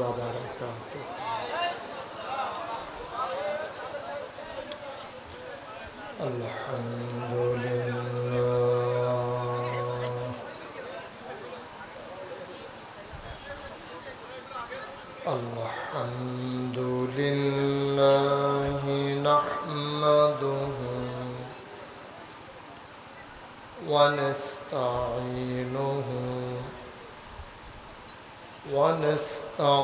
وبركاته. الحمد لله الحمد لله نحمده ونستعينه ونستغفره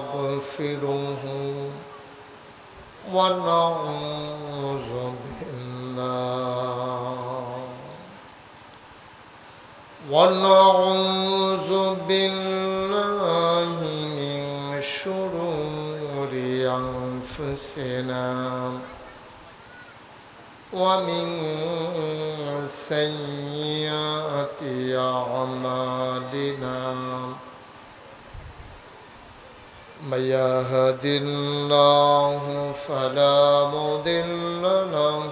ونعوذ بالله من شرور أنفسنا ومن سيئات أعمالنا من يهد الله فلا مضل له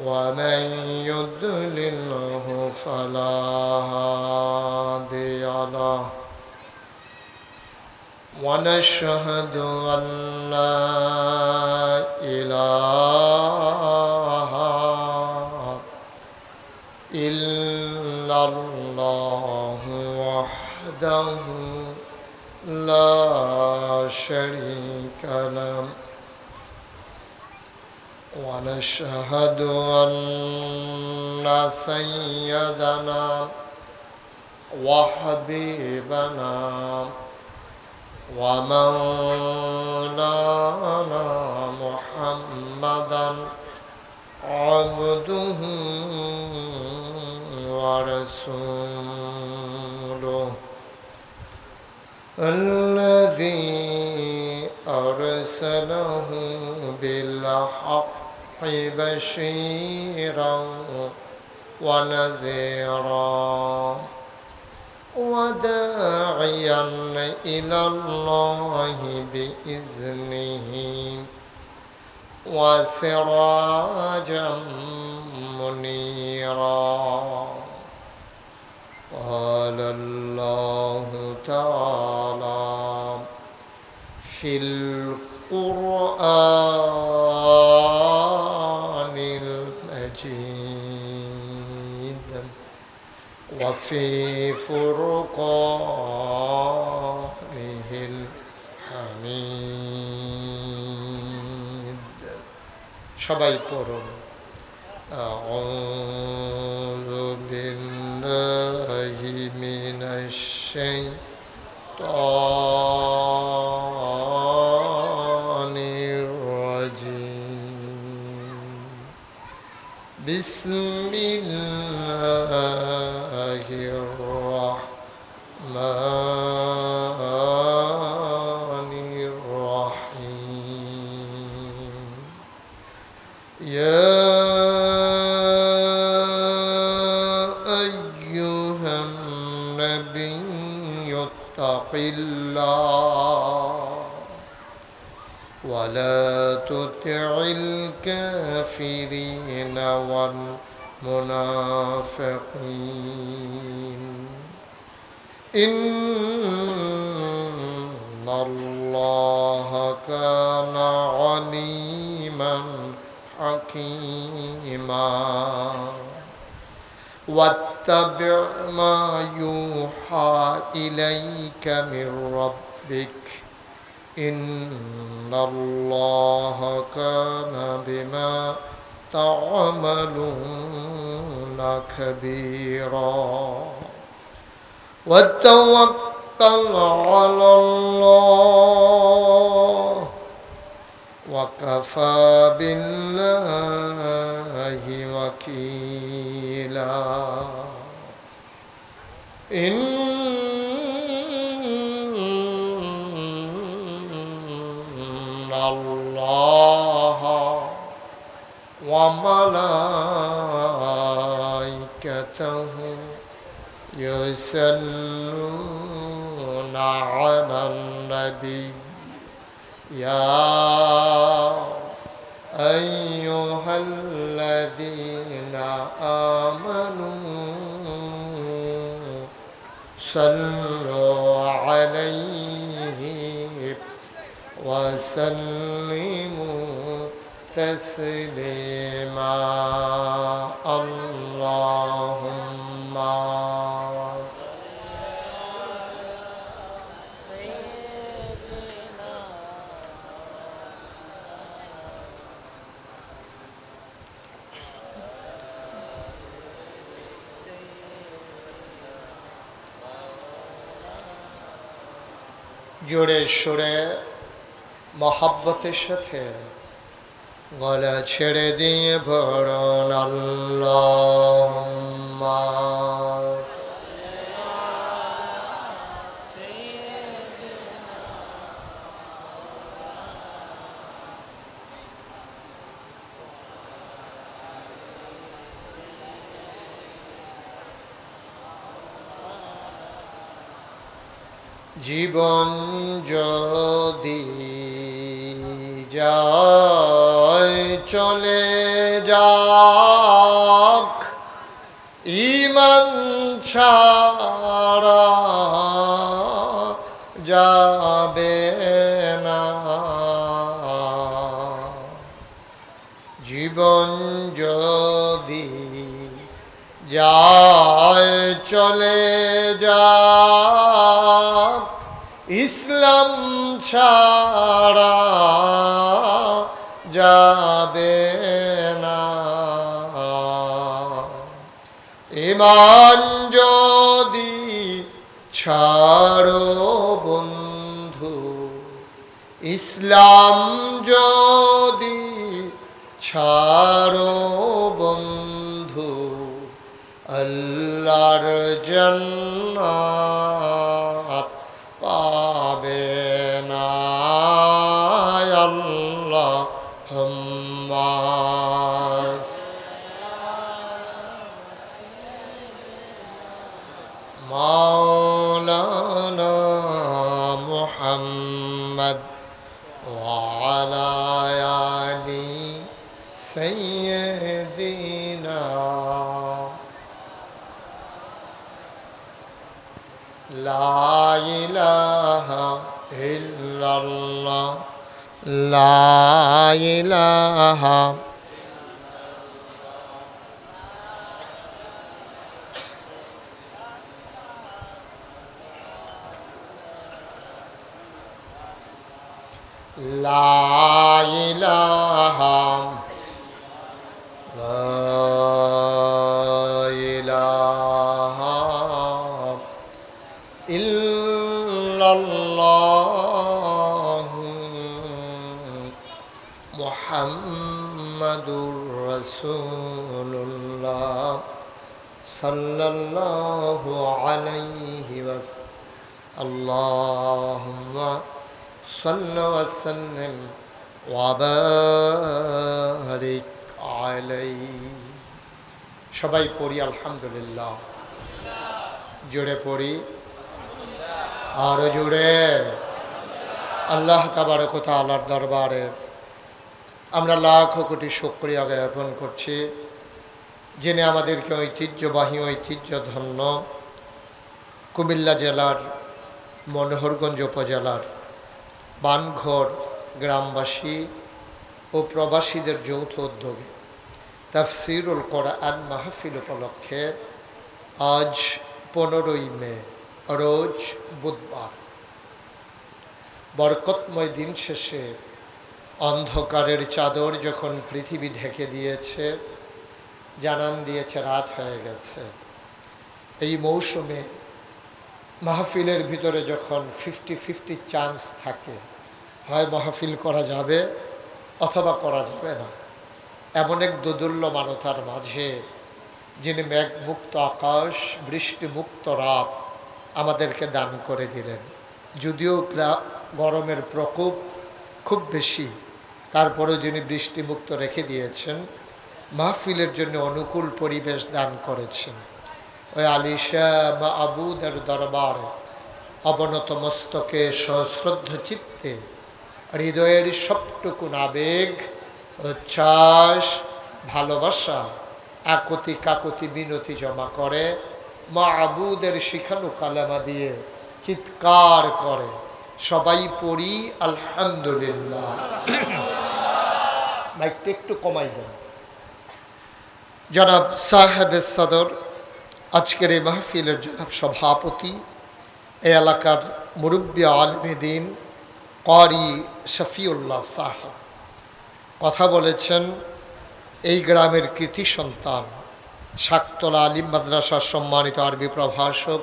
ومن يضلله فلا هادي له ونشهد أن لا إله إلا الله وحده لا شريك له ونشهد أن سيدنا وحبيبنا ومولانا محمدا عبده ورسوله الذي أرسله بالحق بشيرا ونذيرا وداعيا إلى الله بإذنه وسراجا منيرا قال الله تعالى في القرآن المجيد وفي فرقانه الحميد সবাই পড়ুন أعوذ بالله من الشيطان الرجيم بسم الله الرحمن الرحيم يا أيها النبي اتق الله ولا تطع الكافرين والمنافقين إن الله كان عليما حكيما واتبع ما يوحى إليك من ربك إن الله كان بما تعملون خبيرا وتوكل على الله وكفى بالله وكيلا إن الله وملائكته يصلون على النبي يا أيها الذين آمنوا صلوا عليه وسلموا تسليما اللهم জোরে সোরে মহাব্বতের সাথে গলা ছেড়ে দিয়ে ভরণ আল্লাহুম্মা জীবন যদি যায় চলে যাক ঈমান ছাড়া যাবে না জীবন যদি যায় চলে যাক ইসলাম ছাড়া যাবে না ঈমান যদি ছাড়ো বন্ধু ইসলাম যদি ছাড়ো বন্ধু আল্লাহর জান্নাত পাবে না আল্লাহুম্মা মাওলানা মুহাম্মদ ওয়া আলা আলি সাইয়্যিদিনা লা ইলাহা ইল্লাল্লাহ লা ইলাহা লা ইলাহা ইল্লাল্লাহু মুহাম্মাদুর রাসূলুল্লাহ সাল্লাল্লাহু আলাইহি ওয়াসাল্লাম আল্লাহুম্মা সাল্লি ওয়া সাল্লিম ওয়া বারিক আলাইহি সবাই পড়ি আলহামদুলিল্লাহ জোরে পড়ি আরো জোরে আল্লাহ তাবারক ওয়া তাআলার দরবারে আমরা লাখ কোটি শুকরিয়া জ্ঞাপন করছি যিনি আমাদেরকে ঐতিহ্যবাহী ঐতিহ্যধন্য কুমিল্লা জেলার মনোহরগঞ্জ উপজেলার বানঘর গ্রামবাসী ও প্রবাসীদের যৌথ উদ্যোগে তাফসীরুল কোরআন মাহফিল উপলক্ষে আজ 15ই মে রোজ বুধবার বরকতময় দিন শেষে অন্ধকারের চাদর যখন পৃথিবী ঢেকে দিয়েছে জানান দিয়েছে রাত হয়ে গেছে এই মৌসুমে মাহফিলের ভিতরে যখন 50-50 চান্স থাকে হয় মাহফিল করা যাবে অথবা করা যাবে না এমন এক দোদুল্যমানতার মাঝে যিনি মেঘমুক্ত আকাশ বৃষ্টিমুক্ত রাত আমাদেরকে দান করে দিলেন যদিও গরমের প্রকোপ খুব বেশি তারপরেও যিনি বৃষ্টিমুক্ত রেখে দিয়েছেন মাহফিলের জন্য অনুকূল পরিবেশ দান করেছেন ওই আলিশা মাবুদের দরবারে অবনত মস্তকে সশ্রদ্ধ চিত্তে হৃদয়ের সবটুকুন আবেগ উচ্ছ্বাস ভালোবাসা আকুতি কাকুতি বিনতি জমা করে মাবুদের শিখানো কালেমা দিয়ে চিৎকার করে সবাই পড়ি আলহামদুলিল্লাহ। মাইকটা একটু কমাই দেন। জনাব সাহেবে সদর, আজকের এই মাহফিলের জনাব সভাপতি, এই এলাকার মুরব্বী আলেমে দ্বীন কারি শফিউল্লাহ সাহেব কথা বলেছেন। এই গ্রামের কৃতি সন্তান শাকতলা আলিম মাদ্রাসার সম্মানিত আরবি প্রভাষক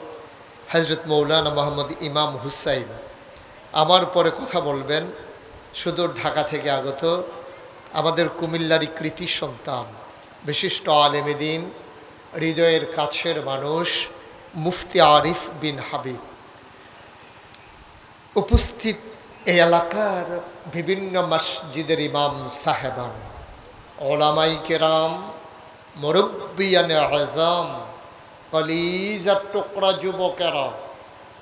হজরত মৌলানা মোহাম্মদ ইমাম হুসাইন আমার পরে কথা বলবেন। সুদূর ঢাকা থেকে আগত আমাদের কুমিল্লারই কৃতি সন্তান বিশিষ্ট আলেমে দ্বীন, হৃদয়ের কাছের মানুষ মুফতি আরিফ বিন হাবিব। উপস্থিত এই এলাকার বিভিন্ন মসজিদের ইমাম সাহেবান, ওলামাই কেরাম, মুরব্বিয়ানে আযম, কলিজার টুকরা যুবকেরা,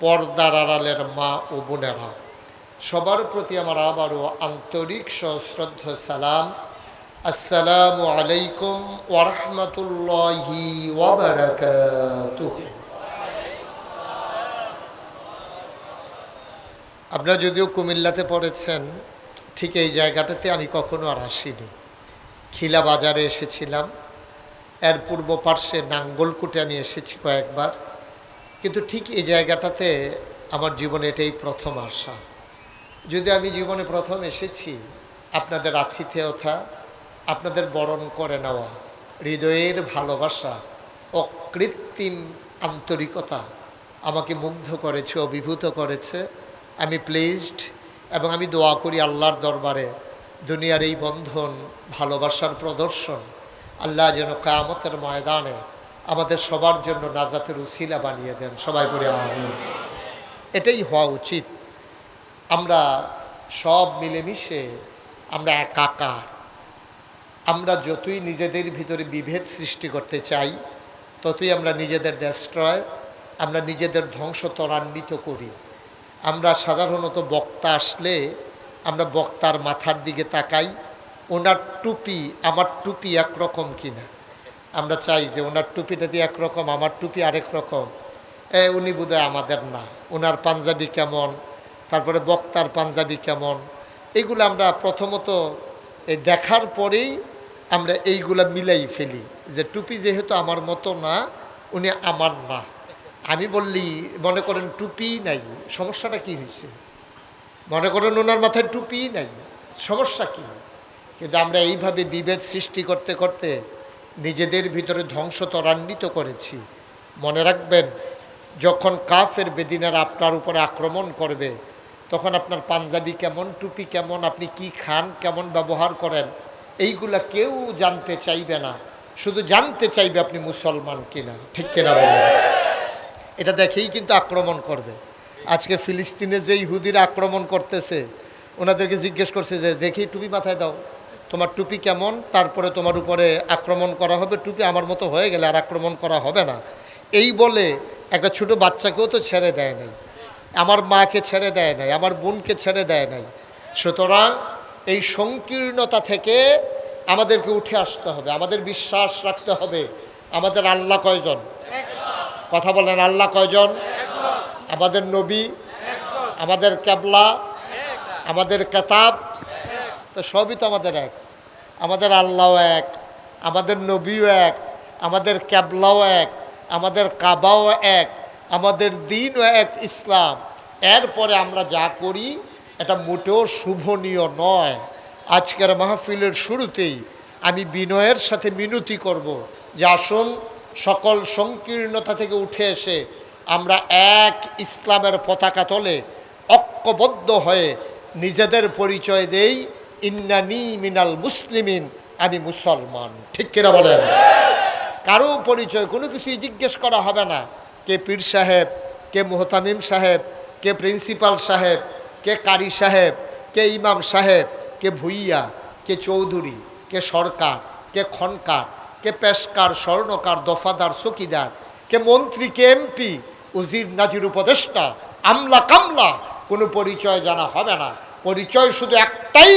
পর্দার আড়ালের মা ও বোনেরা, সবার প্রতি আমার আবারও আন্তরিক সশ্রদ্ধ সালাম। আসসালামু আলাইকুম ওয়া রাহমাতুল্লাহি ওয়া বারাকাতুহু। আপনারা যদিও কুমিল্লাতে পড়েছেন, ঠিক এই জায়গাটাতে আমি কখনো আর আসিনি। খিলা বাজারে এসেছিলাম, এর পূর্ব পার্শ্বে নাঙ্গলকুটে আমি এসেছি কয়েকবার, কিন্তু ঠিক এই জায়গাটাতে আমার জীবনে এটাই প্রথম আসা। যদি আমি জীবনে প্রথম এসেছি, আপনাদের আতিথেয়তা, আপনাদের বরণ করে নেওয়া, হৃদয়ের ভালোবাসা, অকৃত্রিম আন্তরিকতা আমাকে মুগ্ধ করেছে, অভিভূত করেছে। আমি প্লেজড এবং আমি দোয়া করি আল্লাহর দরবারে দুনিয়ার এই বন্ধন, ভালোবাসার প্রদর্শন আল্লাহ যেন কিয়ামতের ময়দানে আমাদের সবার জন্য নাজাতের উসিলা বানিয়ে দেন। সবাই পড়ে আমিন। এটাই হওয়া উচিত। আমরা সব মিলেমিশে আমরা একাকার। আমরা যতই নিজেদের ভিতরে বিভেদ সৃষ্টি করতে চাই, ততই আমরা নিজেদের ডেস্ট্রয়, আমরা নিজেদের ধ্বংস ত্বরান্বিত করি। আমরা সাধারণত বক্তা আসলে আমরা বক্তার মাথার দিকে তাকাই, ওনার টুপি আমার টুপি একরকম কিনা। আমরা চাই যে ওনার টুপিটা দিয়ে একরকম, আমার টুপি আরেক রকম, উনি বোধহয় আমাদের না, ওনার পাঞ্জাবি কেমন, তারপরে বক্তার পাঞ্জাবি কেমন, এইগুলো আমরা প্রথমত এই দেখার পরেই আমরা এইগুলা মিলাই ফেলি যে টুপি যেহেতু আমার মতো না, উনি আমার না। আমি বললি মনে করেন টুপি নাই, সমস্যাটা কি হয়েছে? মনে করেন ওনার মাথায় টুপি নাই, সমস্যা কি? কিন্তু আমরা এইভাবে বিভেদ সৃষ্টি করতে করতে নিজেদের ভিতরে ধ্বংস ত্বরান্বিত করেছি। মনে রাখবেন, যখন কাফের বেদিনারা আপনার উপরে আক্রমণ করবে, তখন আপনার পাঞ্জাবি কেমন, টুপি কেমন, আপনি কি খান, কেমন ব্যবহার করেন, এইগুলা কেউ জানতে চাইবে না। শুধু জানতে চাইবে আপনি মুসলমান কিনা। ঠিক কিনা বলুন? এটা দেখেই কিন্তু আক্রমণ করবে। আজকে ফিলিস্তিনে যে ইহুদিরা আক্রমণ করতেছে, ওনাদেরকে জিজ্ঞেস করছে যে দেখি টুপি মাথায় দাও, তোমার টুপি কেমন, তারপরে তোমার উপরে আক্রমণ করা হবে। টুপি আমার মতো হয়ে গেলে আর আক্রমণ করা হবে না। এই বলে একটা ছোটো বাচ্চাকেও তো ছেড়ে দেয় নাই, আমার মাকে ছেড়ে দেয় নাই, আমার বোনকে ছেড়ে দেয় নাই। সুতরাং এই সংকীর্ণতা থেকে আমাদেরকে উঠে আসতে হবে। আমাদের বিশ্বাস রাখতে হবে আমাদের আল্লাহ কয়জন? কথা বলেন, আল্লাহ কয়জন? আমাদের নবী, আমাদের কেবলা, আমাদের কেতাব, তো সবই তো আমাদের এক। আমাদের আল্লাহও এক, আমাদের নবীও এক, আমাদের কেবলাও এক, আমাদের কাবাও এক, আমাদের দিনও এক, ইসলাম। এরপরে আমরা যা করি এটা মোটেও শুভনীয় নয়। আজকের মাহফিলের শুরুতেই আমি বিনয়ের সাথে মিনতি করব যে আসুন সকল সংকীর্ণতা থেকে উঠে এসে আমরা এক ইসলামের পতাকা তলে ঐক্যবদ্ধ হয়ে নিজেদের পরিচয় দেই, ইন্নানি মিনাল মুসলিমিন, আমি মুসলমান। ঠিক কিনা বলেন? কারো পরিচয় কোনো কিছুই জিজ্ঞেস করা হবে না। কে পীর সাহেব, কে মোহতামিম সাহেব, কে প্রিন্সিপাল সাহেব, কে কারি সাহেব, কে ইমাম সাহেব, কে ভুইয়া, কে চৌধুরী, কে সরকার, কে খনকার, কে পেশকার, স্বর্ণকার, দফাদার, চকিদার, কে মন্ত্রী, কে এমপি, উজির, নাজির, উপদেষ্টা, আমলা, কামলা, কোনো পরিচয় জানা হবে না। পরিচয় শুধু একটাই,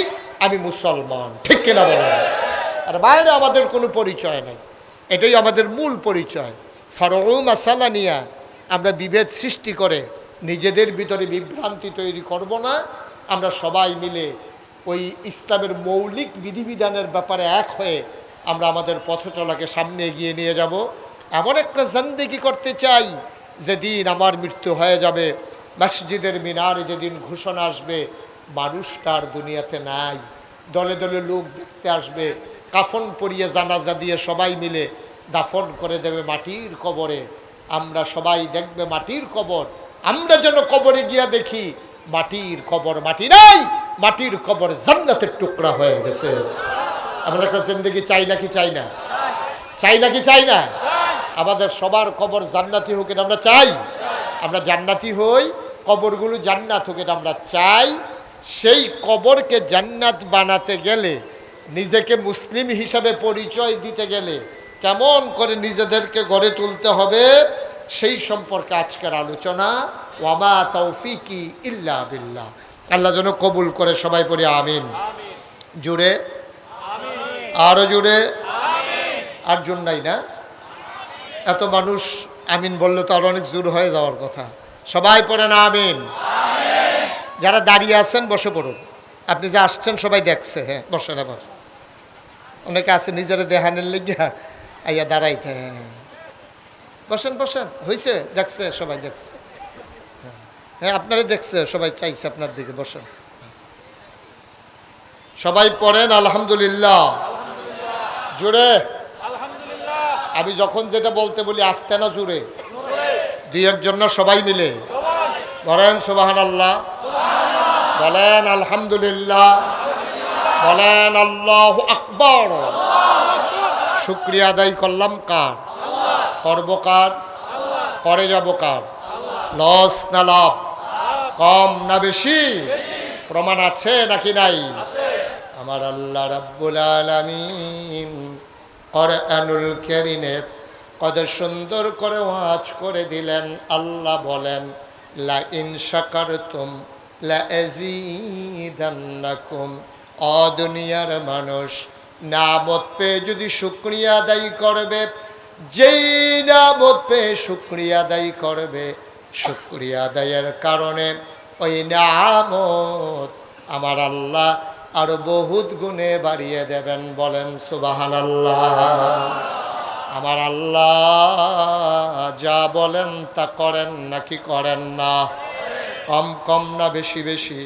আমি মুসলমান। ঠিক কিনা বলেন? আর বাইরে আমাদের কোনো পরিচয় নেই। এটাই আমাদের মূল পরিচয়। ফারউ মাসালা নিয়া আমরা বিভেদ সৃষ্টি করে নিজেদের ভিতরে বিভ্রান্তি তৈরি করব না। আমরা সবাই মিলে ওই ইসলামের মৌলিক বিধিবিধানের ব্যাপারে এক হয়ে আমরা আমাদের পথ চলাকে সামনে এগিয়ে নিয়ে যাব। এমন একটা জিন্দেগি করতে চাই যেদিন আমার মৃত্যু হয়ে যাবে, মসজিদের মিনারে যেদিন ঘোষণা আসবে মানুষটা আর দুনিয়াতে নাই, দলে দলে লোক দেখতে আসবে, কাফন পরিয়ে জানাজা দিয়ে সবাই মিলে দাফন করে দেবে মাটির কবরে। আমরা সবাই দেখবে মাটির কবর, আমরা যেন কবরে গিয়া দেখি মাটির কবর মাটি নাই, মাটির কবর জান্নাতের টুকরা হয়ে গেছে। আমরা একটা জিন্দেগি চাই নাকি চাই না? চাই নাকি চাই না? আমাদের সবার কবর জান্নাতি হোক, এটা আমরা চাই। আমরা জান্নাতি হই, কবরগুলো জান্নাত হোক, এটা আমরা চাই। সেই কবরকে জান্নাত বানাতে গেলে, নিজেকে মুসলিম হিসাবে পরিচয় দিতে গেলে কেমন করে নিজেদেরকে গড়ে তুলতে হবে সেই সম্পর্কে আজকের আলোচনা। ওয়ামা তৌফিকি ইল্লা বিল্লাহ। আল্লাহ যেন কবুল করে, সবাই পড়ি আমিন। জুড়ে, আরো জুড়ে, আর জোর নাই না? এত মানুষ আমিন বললে তো আর অনেক জোর হয়ে যাওয়ার কথা। সবাই পড়েন আমিন। যারা দাঁড়িয়ে আছেন বসে পড়ুন। আপনি যে আসছেন সবাই দেখছে, হ্যাঁ বসেন। আবার অনেকে আছে নিজের দেহানের লেগিয়া আইয়া দাঁড়াইতে, হ্যাঁ বসেন বসেন, হয়েছে, দেখছে সবাই দেখছে, হ্যাঁ আপনারা দেখছে, সবাই চাইছে আপনার দিকে, বসেন। সবাই পড়েন আলহামদুলিল্লাহ। জোরে আমি যখন যেটা বলতে বলি আস্তে না জোরে? দুই একজন না সবাই মিলে বলেন সুবহানাল্লাহ, বলেন আলহামদুলিল্লাহ, বলেন আল্লাহু আকবার। শুকরিয়া আদায় করলাম কার? করব কার? করে যাব কার? লস না লাভ? কম না বেশি? প্রমাণ আছে নাকি নাই? আমার আল্লাহ রাব্বুল আলামিন কোরআনুল কারীমে কত সুন্দর করে ওয়াজ করে দিলেন। আল্লাহ বলেন লা ইন শাকারতুম লা আযীদান্নাকুম। ও দুনিয়ার মানুষ, নামত পেয়ে যদি শুকরিয়া আদায় করবে, যেই নামত পেয়ে শুকরিয়া আদায় করবে, শুকরিয়া আদায়ের কারণে ওই নামত আমার আল্লাহ আরো বহুত গুণে বাড়িয়ে দেবেন। বলেন সুবহানাল্লাহ। আমার আল্লাহ যা বলেন তা করেন নাকি করেন না? কম কম না বেশি বেশি?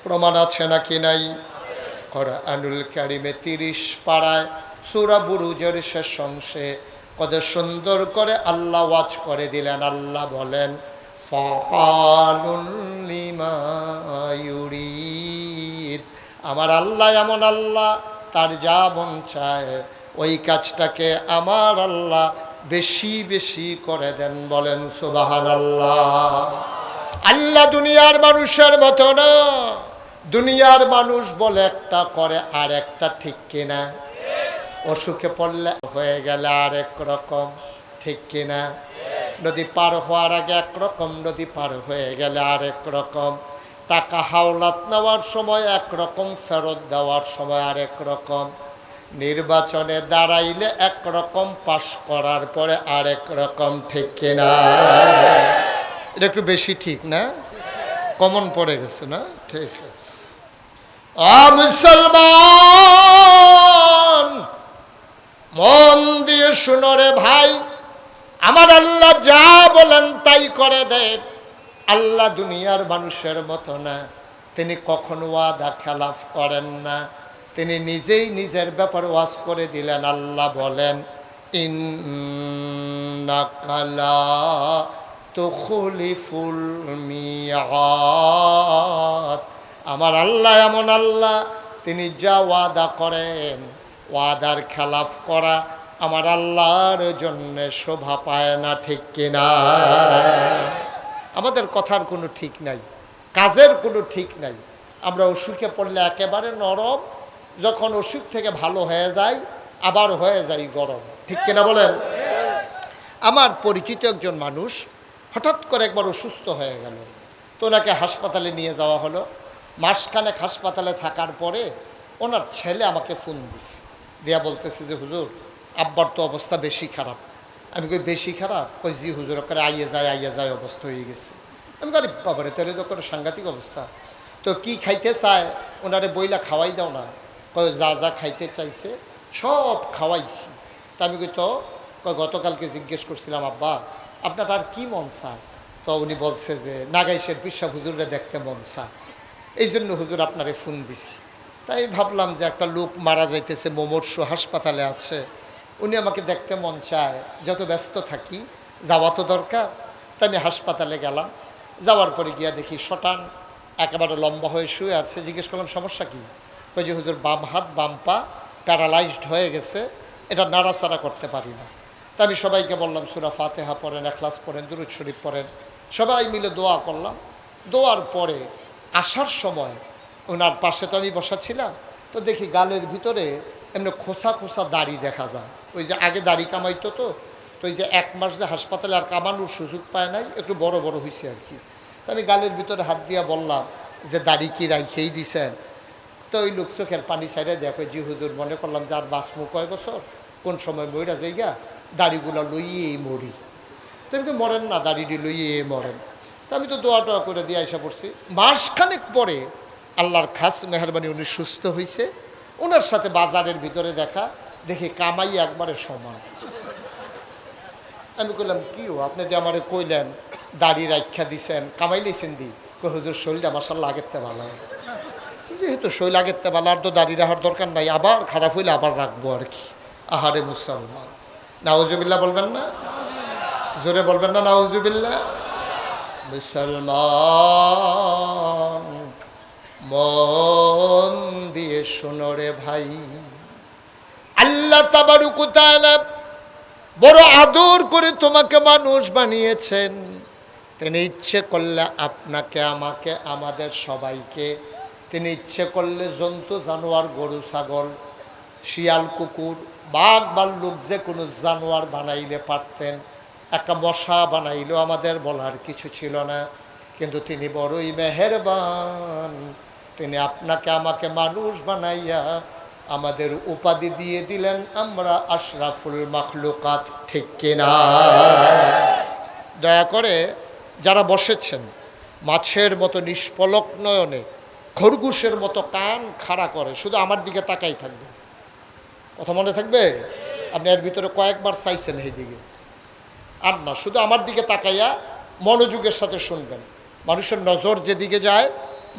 প্রমাণ আছে নাকি নাই? কোরআনুল কারীমে 30 পারায় সূরা বুরুজের শেষ অংশে কত সুন্দর করে আল্লাহ ওয়াজ করে দিলেন। আল্লাহ বলেন ফাআলুন লিমা ইউরিদ। আমার আল্লাহ এমন আল্লাহ, তার যা মন চায় ওই কাজটাকে আমার আল্লাহ বেশি বেশি করে দেন। বলেন সুবহানাল্লাহ। আল্লাহ দুনিয়ার মানুষের মতো না। দুনিয়ার মানুষ বলে একটা করে আর একটা, ঠিক কিনা? অসুখে পড়লে হয়ে গেলে আরেক রকম, ঠিক কিনা? নদী পার হওয়ার আগে একরকম, নদী পার হয়ে গেলে আরেক রকম। টাকা হাওলাত নেওয়ার সময় একরকম, ফেরত দেওয়ার সময় আরেক রকম। নির্বাচনে দাঁড়াইলে একরকম, পাশ করার পরে আরেক রকম, ঠিক কিনা? এটা একটু বেশি ঠিক না? কমন পড়ে গেছে না? ঠিক আছে। মুসলমান মন দিয়ে শুনো রে ভাই, আমার আল্লাহ যা বলেন তাই করে দেন। আল্লাহ দুনিয়ার মানুষের মতো না, তিনি কখনো ওয়াদা খেলাফ করেন না। তিনি নিজেই নিজের ব্যাপার ওয়াজ করে দিলেন। আল্লাহ বলেন ইন্নাকা লা তুখলিফুল মিআদ। আমার আল্লাহ এমন আল্লাহ, তিনি যা ওয়াদা করেন, ওয়াদার খেলাফ করা আমার আল্লাহর জন্য শোভা পায় না, ঠিক কিনা? আমাদের কথার কোনো ঠিক নাই, কাজের কোনো ঠিক নাই। আমরা অসুখে পড়লে একেবারে নরম, যখন অসুখ থেকে ভালো হয়ে যায় আবার হয়ে যায় গরম, ঠিক কিনা বলেন? আমার পরিচিত একজন মানুষ হঠাৎ করে একবার অসুস্থ হয়ে গেল, তো ওনাকে হাসপাতালে নিয়ে যাওয়া হলো। মাসখানেক হাসপাতালে থাকার পরে ওনার ছেলে আমাকে ফোন দিছে, দিয়া বলতেছে যে হুজুর আব্বার তো অবস্থা বেশি খারাপ, আমি কই বেশি খারাপ? কই জি হুজুর, করে আইয়ে যায় অবস্থা হয়ে গেছে। আমি কই বাবারে, তাহলে তো করে সাংঘাতিক অবস্থা। তো কি খাইতে চায় ওনারে বইলা খাওয়াই দাও না। কই যা যা খাইতে চাইছে সব খাওয়াইছি। তা আমি কই তো গতকালকে জিজ্ঞেস করছিলাম, আব্বা আপনার আর কি মন চায়? তো উনি বলছে যে নাগাইশের পিসা হুজুরে দেখতে মন চায়, এই জন্য হুজুর আপনারে ফোন দিছি। তাই ভাবলাম যে একটা লোক মারা যাইতেছে, মুমূর্ষ হাসপাতালে আছে, উনি আমাকে দেখতে মন চায়, যত ব্যস্ত থাকি যাওয়া তো দরকার। তাই আমি হাসপাতালে গেলাম। যাওয়ার পরে গিয়া দেখি শটান একেবারে লম্বা হয়ে শুয়ে আছে। জিজ্ঞেস করলাম সমস্যা কী? কই যে হুজুর বাম হাত বাম পা প্যারালাইজড হয়ে গেছে, এটা নাড়াচাড়া করতে পারি না। তা আমি সবাইকে বললাম সূরা ফাতিহা পড়েন, ইখলাস পড়েন, দুরূদ শরীফ পড়েন। সবাই মিলে দোয়া করলাম। দোয়ার পরে আসার সময় ওনার পাশে তো আমি বসা ছিলাম, তো দেখি গালের ভিতরে এমনি খোসা খোসা দাড়ি দেখা যায়। ওই যে আগে দাড়ি কামাইতো, তো ওই যে 1 মাস যে হাসপাতালে আর কামানোর সুযোগ পায় নাই, একটু বড় বড় হয়েছে আর কি। তো আমি গালের ভিতরে হাত দিয়া বললাম যে দাড়ি কি রাইখেই দিছেন? তো ওই লোক চোখের পানি ছাইড়ে দেখো, জি হুজুর। মনে করলাম যে আর বাঁচমু কয় বছর, কোন সময় মইরা যাইগা, দাড়িগুলো লইয়েই মরি। তো এমনি মরেন না, দাড়িটি লইয়ে মরেন। তো আমি তো দোয়া টোয়া করে দিয়ে এসে পড়ছি। মাসখানেক পরে আল্লাহর খাস মেহরবানি উনি সুস্থ হয়েছে। ওনার সাথে বাজারের ভিতরে দেখা, দেখি কামাই একবারে সমান। আমি কইলাম কি ও, আপনি যে আমারে কইলেন দাড়ি রাখা দিছেন, কামাই লিছেন দি? কই হুজুর শরীরটা মাশাআল্লাহ আগের তে ভালো। যেহেতু শরীর আগের তে ভালো, আর তো দাড়ি রাখার দরকার নাই, আবার খারাপ হইলে আবার রাখবো আর কি। আহারে মুসলমান, নাউজুবিল্লাহ বলবেন না? জোরে বলবেন না নাউজুবিল্লাহ? মুসলমান মন দিয়ে শোনো রে ভাই, আল্লাহ তাবারক ওয়া তাআলা বড় আদর করে তোমাকে মানুষ বানিয়েছেন। তিনি ইচ্ছে করলে আপনাকে, আমাকে, আমাদের সবাইকে, তিনি ইচ্ছে করলে জন্তু জানোয়ার, গরু ছাগল, শিয়াল কুকুর, বাঘ ভাল্লুক, যে কোনো জানোয়ার বানাইলে পারতেন। একটা মশা বানাইলেও আমাদের বলার কিছু ছিল না। কিন্তু তিনি বড়ই মেহেরবান, তিনি আপনাকে আমাকে মানুষ বানাইয়া আমাদের উপাধি দিয়ে দিলেন আমরা আশরাফুল মাখলুকাত, ঠিক কিনা? দয়া করে যারা বসেছেন মাছের মতো নিষ্পলক নয়নে, খরগোশের মতো কান খাড়া করে শুধু আমার দিকে তাকাই থাকবেন। কথা মনে থাকবে? আপনি এর ভিতরে কয়েকবার চাইছেন এই দিকে, আর না, শুধু আমার দিকে তাকাইয়া মনোযোগের সাথে শুনবেন। মানুষের নজর যেদিকে যায়,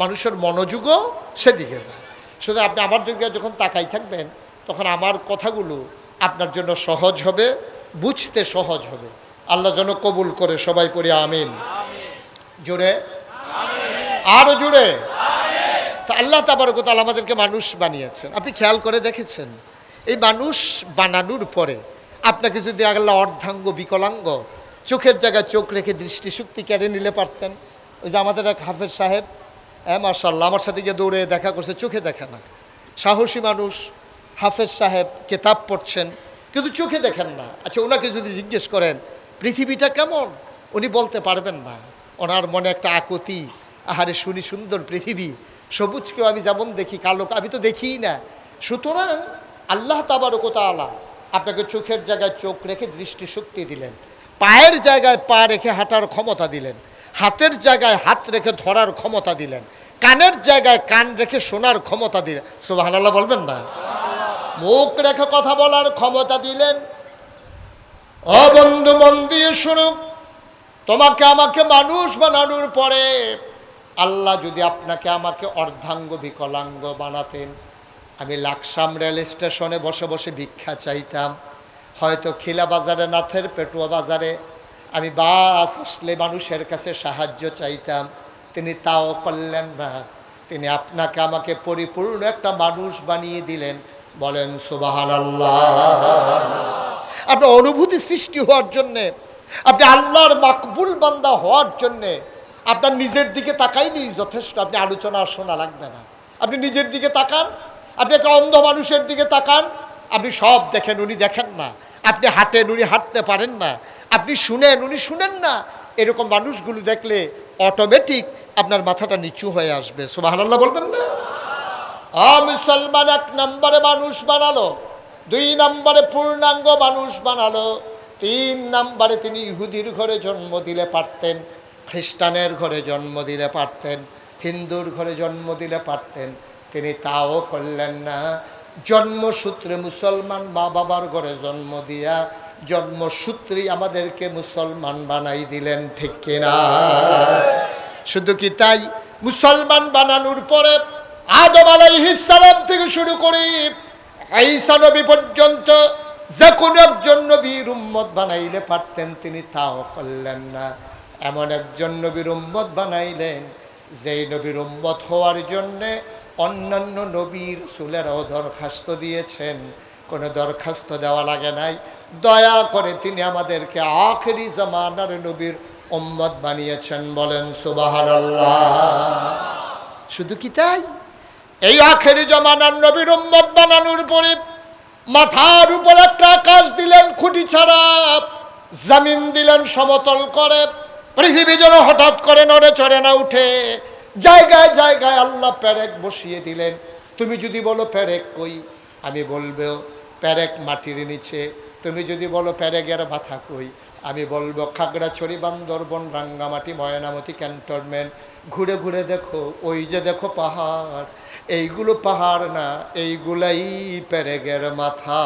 মানুষের মনোযোগও সেদিকে যায়। শুধু আপনি আমার দিকে যখন তাকাই থাকবেন, তখন আমার কথাগুলো আপনার জন্য সহজ হবে, বুঝতে সহজ হবে। আল্লাহ যেন কবুল করে, সবাই পড়ি আমিন। জোরে, আরো জোরে। তো আল্লাহ তাবারক ওয়া তাআলা আমাদেরকে মানুষ বানিয়েছেন। আপনি খেয়াল করে দেখেছেন, এই মানুষ বানানোর পরে আপনাকে যদি আল্লাহ অর্ধাঙ্গ বিকলাঙ্গ, চোখের জায়গায় চোখ রেখে দৃষ্টিশক্তি কেড়ে নিলে পারতেন। ওই যে আমাদের এক হাফেজ সাহেব, হ্যাঁ মাশাআল্লাহ, আমার সাথে গিয়ে দৌড়ে দেখা করছে, চোখে দেখে না। সাহসী মানুষ, হাফেজ সাহেব, কেতাব পড়ছেন কিন্তু চোখে দেখেন না। আচ্ছা, ওনাকে যদি জিজ্ঞেস করেন পৃথিবীটা কেমন, উনি বলতে পারবেন না। ওনার মনে একটা আকুতি, আহারে শুনি সুন্দর পৃথিবী, সবুজকেও আমি যেমন দেখি, কালো আমি তো দেখিই না। সুতরাং আল্লাহ তাবারক ওয়া তাআলা আপনাকে চোখের জায়গায় চোখ রেখে দৃষ্টিশক্তি দিলেন, পায়ের জায়গায় পা রেখে হাঁটার ক্ষমতা দিলেন, হাতের জায়গায় হাত রেখে ধরার ক্ষমতা দিলেন, কানের জায়গায় কান রেখে শোনার ক্ষমতা দিলেন। সুবহানাল্লাহ বলবেন না? মুখ রেখে কথা বলার ক্ষমতা দিলেন। ও বন্ধু, মন দিয়ে শুনো, তোমাকে আমাকে মানুষ বানানোর পরে আল্লাহ যদি আপনাকে আমাকে অর্ধাঙ্গ বিকলাঙ্গ বানাতেন, আমি লাকসাম রেল স্টেশনে বসে বসে ভিক্ষা চাইতাম, হয়তো খিলা বাজারে, নাথের পেটুয়া বাজারে আমি বাস আসলে মানুষের কাছে সাহায্য চাইতাম। তিনি তাও করলেন না, তিনি আপনাকে আমাকে পরিপূর্ণ একটা মানুষ বানিয়ে দিলেন। বলেন সুবহানাল্লাহ। আপনার অনুভূতি সৃষ্টি হওয়ার জন্যে, আপনি আল্লাহর মাকবুল বান্দা হওয়ার জন্যে আপনার নিজের দিকে তাকাইনি যথেষ্ট। আপনি আলোচনা শোনা লাগবে না, আপনি নিজের দিকে তাকান। আপনি একটা অন্ধ মানুষের দিকে তাকান, আপনি সব দেখেন, উনি দেখেন না। আপনি হাঁটেন, উনি হাঁটতে পারেন না। আপনি শুনেন, উনি শুনেন না। এরকম মানুষগুলো দেখলে অটোমেটিক আপনার মাথাটা নিচু হয়ে আসবে। সুবহানাল্লাহ বলবেন না? মুসলমান 1 নম্বরে মানুষ বানালো, 2 নম্বরে পূর্ণাঙ্গ মানুষ বানালো, 3 নম্বরে তিনি ইহুদির ঘরে জন্ম দিলে পারতেন, খ্রিস্টানের ঘরে জন্ম দিলে পারতেন, হিন্দুর ঘরে জন্ম দিলে পারতেন, তিনি তাও করলেন না। জন্মসূত্রে মুসলমান মা বাবার ঘরে জন্ম দিয়া জন্মসূত্রেই আমাদেরকে মুসলমান বানাই দিলেন, ঠিক কিনা? শুধু কি তাই, মুসলমান বানানোর পরে আদম আলাইহিস সালাম থেকে শুরু করে ঈসা নবী পর্যন্ত যে কোনো একজন নবীর উম্মত বানাইলে পারতেন, তিনি তাও করলেন না। এমন একজন নবীর উম্মত বানাইলেন যেই নবীর উম্মত হওয়ার জন্যে অন্যান্য নবী রাসূলেরাও দরখাস্ত দিয়েছেন, কোনো দরখাস্ত দেওয়া লাগে নাই। দয়া করে তিনি আমাদেরকে আখেরি জামানার নবীর উম্মত বানিয়েছেন, বলেন সুবহানাল্লাহ। শুধু কি তাই, এই আখেরি জামানার নবীর উম্মত বানানোর পরে মাথার উপর একটা আকাশ দিলেন খুঁটি ছাড়া, জমিন দিলেন সমতল করে, পৃথিবী যেন হঠাৎ করে নড়ে চড়ে না উঠে। জায়গায় জায়গায় আল্লাহ পেরেক বসিয়ে দিলেন। তুমি যদি বলো পেরেক কই, আমি বলবো পেরেক মাটির নিচে। তুমি যদি বলো পেরেকের মাথা কই, আমি বলবো খাগড়াছড়ি, বান্দরবন, রাঙ্গামাটি, ময়নামতি ক্যান্টনমেন্ট। ঘুরে ঘুরে দেখো, ওই যে দেখো পাহাড়, এইগুলো পাহাড় না, এইগুলাই পেরেকের মাথা।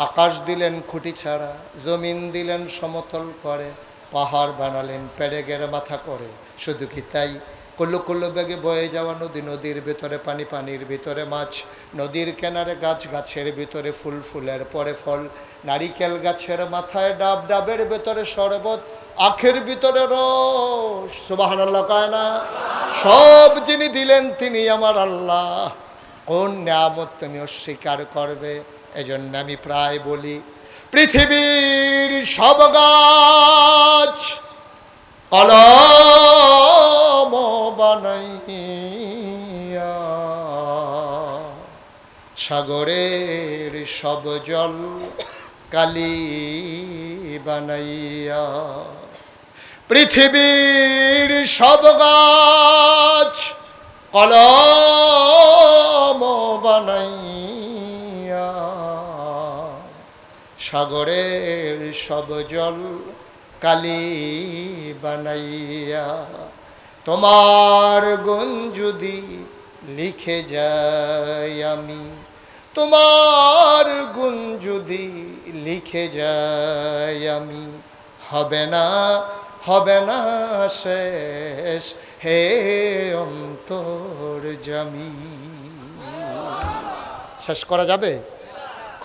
আকাশ দিলেন খুঁটি ছাড়া, জমিন দিলেন সমতল করে, পাহাড় বানালেন পেরেকের মাথা করে। শুধু কি তাই, কল্লো কল্লো বেগে বয়ে যাওয়া নদী, নদীর ভিতরে পানি, পানির ভিতরে মাছ, নদীর কিনারে গাছ, গাছের ভিতরে ফুল, ফুলের পরে ফল, নারিকেল গাছের মাথায় ডাব, ডাবের ভিতরে শরবত, আখের ভিতরে রস। সুবহানাল্লাহ কয় না? সব যিনি দিলেন তিনি আমার আল্লাহ। কোন নিয়ামত তুমি অস্বীকার করবে? এজন্য আমি প্রায় বলি, পৃথিবীর সব গাছ কলম বানাইয়া, সাগরের সব জল কালি বানাইয়া, পৃথিবীর সব গাছ কলম বানাইয়া, সাগরের সব জল কালি বানাইয়া, তোমার গুণ যদি লিখে যাই আমি, তোমার গুণ যদি লিখে যাই আমি, হবে না, হবে না শেষ হে অন্তর্যামী। শেষ করা যাবে?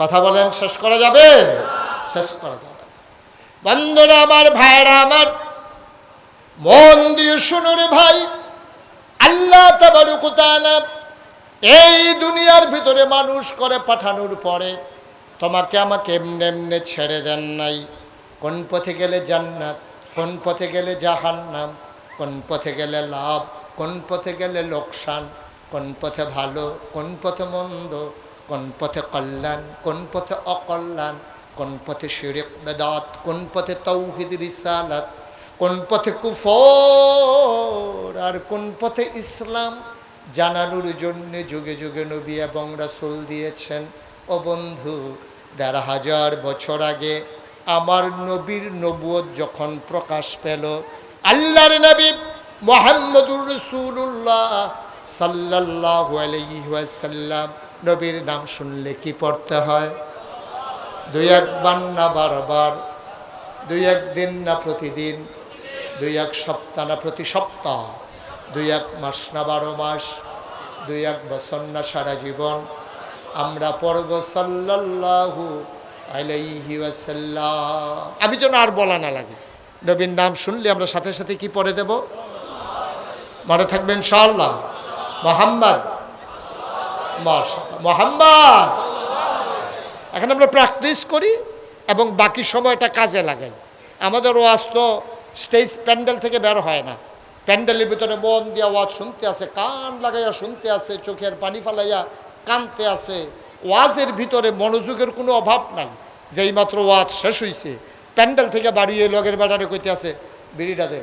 কথা বলেন, শেষ করা যাবে? শেষ করা যাবে। বন্ধুরা আমার, ভাইরা আমার, মন দিয়ে শুনুন ভাই, আল্লাহ তাবারক ওয়া তাআলা এই দুনিয়ার ভিতরে মানুষ করে পাঠানোর পরে তোমাকে আমাকে এমনি এমনি ছেড়ে দেন নাই। কোন পথে গেলে জান্নাত, কোন পথে গেলে জাহান্নাম, কোন পথে গেলে লাভ, কোন পথে গেলে লোকসান, কোন পথে ভালো, কোন পথে মন্দ, কোন পথে কল্যাণ, কোন পথে অকল্যাণ, কোন পথে শিরক বেদাত, কোন পথে তাওহীদ রিসালাত, কোন পথে কুফর আর কোন পথে ইসলাম, জানানোর জন্য যুগে যুগে নবী এবং রাসূল দিয়েছেন। ও বন্ধু, ১৫০০ বছর আগে আমার নবীর নবুয়ত যখন প্রকাশ পেল, আল্লাহর নবী মুহাম্মদুর রাসূলুল্লাহ সাল্লাল্লাহু আলাইহি ওয়াসাল্লাম, নবীর নাম শুনলে কি পড়তে হয়? ২-১ বার না বারবার, ২-১ দিন না প্রতিদিন, ২-১ সপ্তাহ না প্রতি সপ্তাহ, ২-১ মাস না ১২ মাস, ২-১ বছর না সারা জীবন আমরা পড়ব সাল্লাল্লাহু আলাইহি ওয়াসাল্লাম। আমি যেন আর বলা না লাগে, নবীর নাম শুনলে আমরা সাথে সাথে কি পড়ে দেব? মনে থাকবেন ইনশাআল্লাহ, মুহাম্মদ, মাশাআল্লাহ, মুহাম্মদ। এখন আমরা প্র্যাকটিস করি এবং বাকি সময়টা কাজে লাগাই। আমাদের ওয়াজ তো স্টেজ প্যান্ডেল থেকে বের হয় না, প্যান্ডেলের ভিতরে মন দিয়া ওয়াজ শুনতে আছে, কান লাগাইয়া শুনতে আছে, চোখের পানি ফালাইয়া কানতে আছে। ওয়াজের ভিতরে মনোযোগের কোনো অভাব নাই। যেই মাত্র ওয়াজ শেষ হয়েছে, প্যান্ডেল থেকে বাড়িয়ে লগের বেড়ারে কইতে আছে, বিড়িটা দে,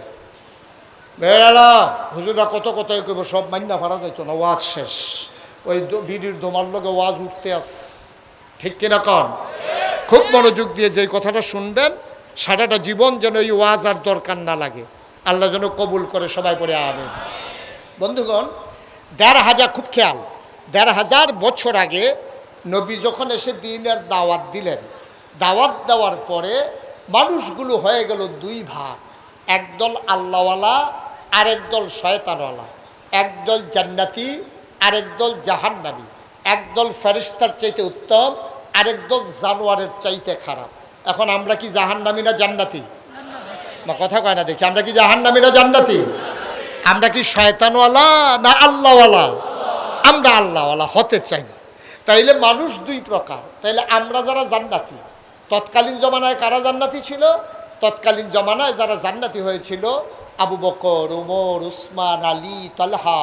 বেড়ালা হুজুরা কত কথাই কইব, সব মান্না ফারা যাইতো না, ওয়াজ শেষ। ওই বিড়ির দোমার লগে ওয়াজ উঠতে আস, ঠিক কিনা কন? খুব মনোযোগ দিয়ে যে কথাটা শুনবেন, সারাটা জীবন যেন এই ওয়াজ আর দরকার না লাগে। আল্লাহ যেন কবুল করে, সবাই পড়ে আমিন। বন্ধুগণ, ১৫০০, খুব খেয়াল, ১৫০০ বছর আগে নবী যখন এসে দ্বীনের দাওয়াত দিলেন, দাওয়াত দেওয়ার পরে মানুষগুলো হয়ে গেল দুই ভাগ, একদল আল্লাহওয়ালা আরেক দল শয়তানওয়ালা, একদল জান্নাতি আরেক দল জাহান্নামী, একদল ফেরেশতার চাইতে উত্তম আরেক দল জানোয়ারের চাইতে খারাপ। এখন আমরা কি জাহান্নামী না জান্নাতি? না, কথা কয় না দেখি, আমরা কি জাহান্নামী না জান্নাতি? আমরা কি শয়তানওয়ালা না আল্লাহওয়ালা? আমরা আল্লাহওয়ালা হতে চাই। তাইলে মানুষ দুই প্রকার। তাইলে আমরা যারা জান্নাতি, তৎকালীন জমানায় কারা জান্নাতি ছিল? তৎকালীন জমানায় যারা জান্নাতি হয়েছিল, আবু বকর, উমর, উসমান, আলী, তালহা,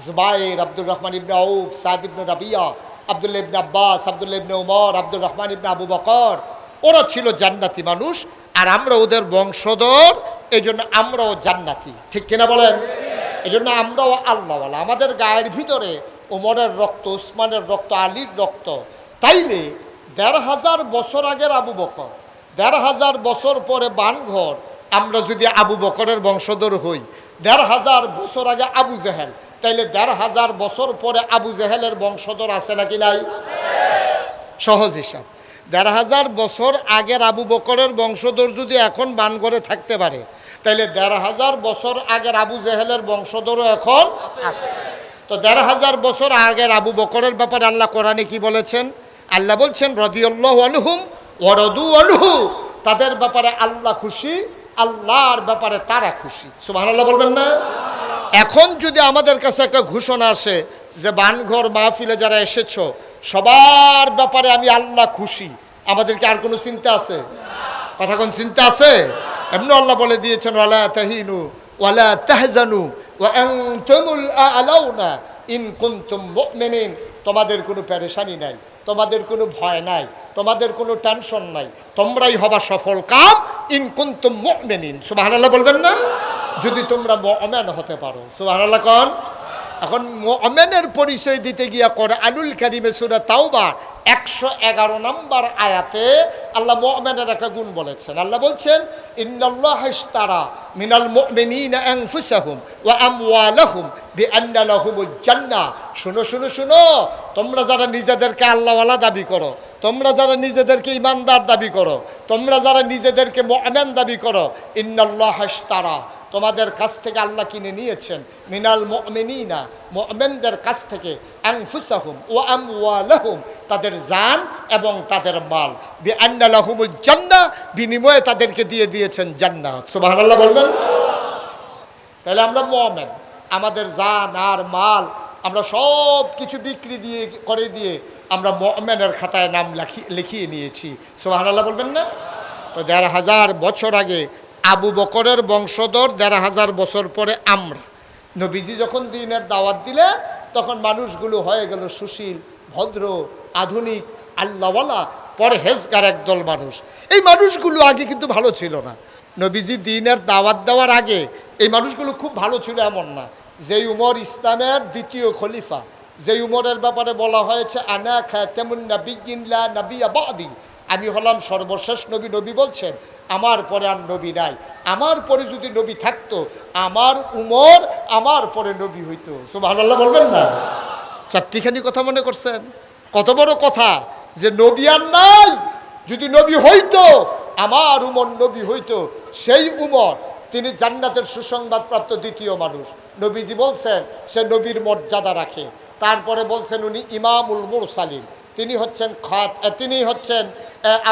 জুবাইর, আব্দুর রহমান ইবনে আউফ, সাদ ইবনে রাবিয়া, আব্দুল্লাহ ইবনে আব্বাস, আব্দুল্লাহ ইবনে উমর, আব্দুর রহমান ইবনে আবু বকর, ওরা ছিল জান্নাতি মানুষ। আর আমরা ওদের বংশধর, এই জন্য আমরাও জান্নাতি। ঠিক কিনা বলেন? এই জন্য আমরাও আল্লাহওয়ালা। আমাদের গায়ের ভিতরে ওমরের রক্ত, উসমানের রক্ত, আলীর রক্ত। তাইলে ১৫০০ বছর আগের আবু বকর, ১৫০০ বছর পরে বানঘর, আমরা যদি আবু বকরের বংশধর হই, ১৫০০ বছর আগে আবু জেহেল, তাইলে ১৫০০ বছর পরে আবু জেহেলের বংশধর আছে নাকি নাই? সহজ হিসাব। ১৫০০ বছর আগের আবু বকরের বংশধর যদি এখন বানঘরে থাকতে পারে, তাইলে ১৫০০ বছর আগের আবু জেহেলের বংশধরও এখন আছে। তো ১৫০০ বছর আগের আবু বকরের ব্যাপারে আল্লাহ কোরআনে কি বলেছেন? আল্লাহ বলছেন রাদিয়াল্লাহু আনহুম ওয়া রাদু আনহু, তাদের ব্যাপারে আল্লাহ খুশি, আল্লাহর ব্যাপারে তারা খুশি। সুবহানাল্লাহ বলবেন না? এখন যদি আমাদের কাছে একটা ঘোষণা আসে যে বানঘর মাহফিলে যারা এসেছো সবার ব্যাপারে আমি আল্লাহ খুশি, আমাদের কি আর কোনো চিন্তা আছে? কথা কোন চিন্তা আছে? এমনি আল্লাহ বলে দিয়েছেন ওয়ালা তাহিনু ওয়ালা তাহজানু ওয়া আনতুমুল আ'লাউনা ইন কুনতুম মুমিনিন, তোমাদের কোনো পেরেশানি নাই, তোমাদের কোনো ভয় নাই, তোমাদের কোনো টেনশন নাই, তোমরাই হবা সফল কাম ইন কুনতুম মুমিনিন। সুবহানাল্লাহ বলবেন না? যদি তোমরা মুমিন হতে পারো। সুবহানাল্লাহ কোন? এখন মুমিনের পরিচয় দিতে গিয়া কোরআনুল কারীমে সূরা তাওবা ১১১ নম্বর আয়াতে আল্লাহ মুমিনের একটা গুণ বলেছেন। আল্লাহ বলছেন ইন্নাল্লাহা ইশতারা মিনাল মুমিনিনা আনফুসাহুম ওয়া আমওয়ালাহুম বিআন্না লাহুমুল জান্নাহ। শুনো শুনো শুনো, তোমরা যারা নিজেদেরকে আল্লাহওয়ালা দাবি করো, তোমরা যারা নিজেদেরকে ইমানদার দাবি করো, তোমরা যারা নিজেদেরকে মুমিন দাবি করো, ইন্নাল্লাহা ইশতারা, তোমাদের কাছ থেকে আল্লাহ কিনে নিয়েছেন মিনাল মুমিনিনা, মুমিনদের কাছ থেকে, আনফুসাহুম ওয়া আমওয়ালাহুম, তাদের জান এবং তাদের মাল, বিআন্না লাহুমুল জান্নাহ, বিনিময়ে তাদেরকে দিয়ে দিয়েছেন জান্নাত। সুবহানাল্লাহ বলবেন? তাহলে আমরা মুমিন, আমাদের জান আর মাল আমরা সব কিছু বিক্রি করে দিয়ে আমরা মুমিনের খাতায় নাম লিখিয়ে নিয়েছি। সুবহানাল্লাহ বলবেন না? তো ১৫০০ বছর আগে আবু বকরের বংশধর, ১৫০০ বছর পরে আমরা। নবীজি যখন দ্বীনের দাওয়াত দিলে তখন মানুষগুলো হয়ে গেল সুশীল, ভদ্র, আধুনিক, আল্লাহওয়ালা, পরহেজগার একদল মানুষ। এই মানুষগুলো আগে কিন্তু ভালো ছিল না। নবীজি দ্বীনের দাওয়াত দেওয়ার আগে এই মানুষগুলো খুব ভালো ছিল এমন না। যেই উমর ইসলামের দ্বিতীয় খলিফা, যেই উমরের ব্যাপারে বলা হয়েছে আনা খাতামুন নাবিয়্যিন লা নাবিয়্যা বা'দি, আমি হলাম সর্বশেষ নবী। নবী বলছেন আমার পরে আর নবী নাই, আমার পরে যদি নবী থাকতো আমার উমর আমার পরে নবী হইতো। সুবহানাল্লাহ বলবেন না? চারটিখানি কথা মনে করছেন? কত বড় কথা যে নবী আর নাই, যদি নবী হইতো আমার উমর নবী হইতো। সেই উমর তিনি জান্নাতের সুসংবাদপ্রাপ্ত দ্বিতীয় মানুষ। নবীজি বলছেন সে নবীর মর্যাদা রাখে। তারপরে বলছেন উনি ইমামুল মুরসালিন, তিনি হচ্ছেন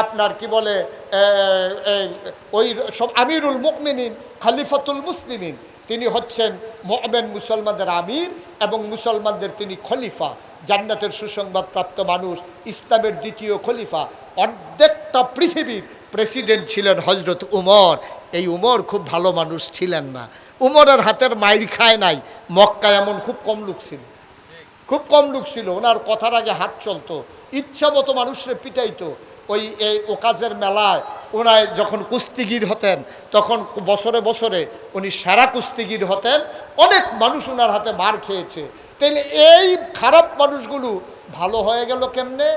আপনার কি বলে ওই সব আমিরুল মুমিনিন, খলিফাতুল মুসলিমিন, তিনি হচ্ছেন মুমিন মুসলমানদের আমির এবং মুসলমানদের তিনি খলিফা, জান্নাতের সুসংবাদপ্রাপ্ত মানুষ, ইসলামের দ্বিতীয় খলিফা। অর্ধেকটা পৃথিবীর প্রেসিডেন্ট ছিলেন হজরত উমর। এই উমর খুব ভালো মানুষ ছিলেন না। উমরের হাতের মাইর খায় নাই। মক্কায় এমন খুব কম লোক ছিল, খুব কম লোক ছিল ওনার কথার আগে হাত চলতো, ইচ্ছা মতো মানুষরে পিটাইতো। এই ওকাজের মেলায় ওনায় যখন কুস্তিগির হতেন তখন বছরে বছরে উনি সেরা কুস্তিগির হতেন। অনেক মানুষ ওনার হাতে মার খেয়েছে। তাইলে এই খারাপ মানুষগুলো ভালো হয়ে গেল কেমনে?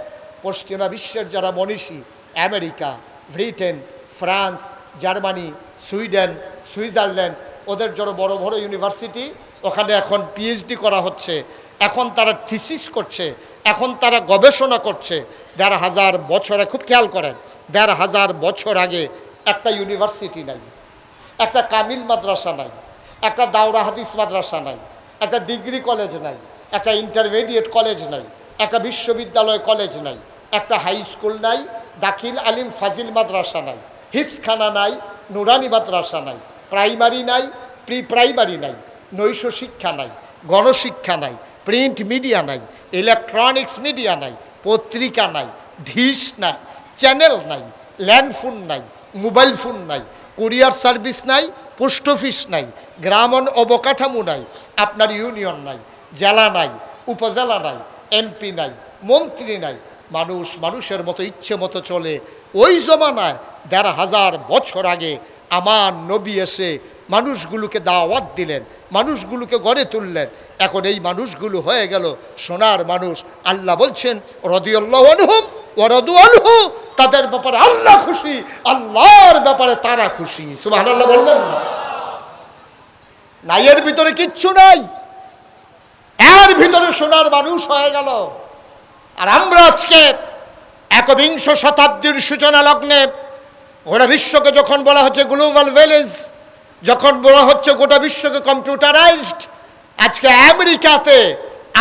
পশ্চিমা বিশ্বের যারা মনীষী America, Britain, France, Germany, Sweden, Switzerland, ওদের জন্য বড় বড় ইউনিভার্সিটি, ওখানে এখন পিএইচডি করা হচ্ছে, এখন তারা থিসিস করছে, এখন তারা গবেষণা করছে। ১,৫০০ বছরে, খুব খেয়াল করেন, ১,৫০০ বছর আগে একটা ইউনিভার্সিটি নাই, একটা কামিল মাদ্রাসা নাই, একটা দাওরা হাদিস মাদ্রাসা নাই, একটা ডিগ্রি কলেজ নাই, একটা ইন্টারমিডিয়েট কলেজ নাই, একটা বিশ্ববিদ্যালয় কলেজ নাই, একটা হাই স্কুল নাই, দাখিল আলিম ফাজিল মাদ্রাসা নাই, হিফজখানা নাই, নুরানি মাদ্রাসা নাই, প্রাইমারি নাই, প্রি প্রাইমারি নাই, নৈশ শিক্ষা নাই, গণশিক্ষা নাই, প্রিন্ট মিডিয়া নাই, ইলেকট্রনিক্স মিডিয়া নাই, পত্রিকা নাই, ডিশ নাই, চ্যানেল নাই, ল্যান্ডফোন নাই, মোবাইল ফোন নাই, কুরিয়ার সার্ভিস নাই, পোস্ট অফিস নাই, গ্রাম অবকাঠামো নাই, আপনার ইউনিয়ন নাই, জেলা নাই, উপজেলা নাই, এমপি নাই, মন্ত্রী নাই। মানুষ মানুষের মতো ইচ্ছে মতো চলে। ওই জমানায় ১,৫০০ বছর আগে আমার নবী এসে মানুষগুলোকে দাওয়াত দিলেন, মানুষগুলোকে গড়ে তুললেন। এখন এই মানুষগুলো হয়ে গেল সোনার মানুষ। আল্লাহ বলছেন রাদিয়াল্লাহু আনহুম ওয়া রাদু আনহু, তাদের ব্যাপারে আল্লাহ খুশি, আল্লাহর ব্যাপারে তারা খুশি। সুবহানাল্লাহ বলবেন না? এর ভিতরে কিচ্ছু নাই, এর ভিতরে সোনার মানুষ হয়ে গেল। আর আমরা আজকে একবিংশ শতাব্দীর সূচনা লগ্নে গোটা বিশ্বকে যখন বলা হচ্ছে গ্লোবাল ভিলেজ, যখন বলা হচ্ছে গোটা বিশ্বকে কম্পিউটারাইজড, আজকে আমেরিকাতে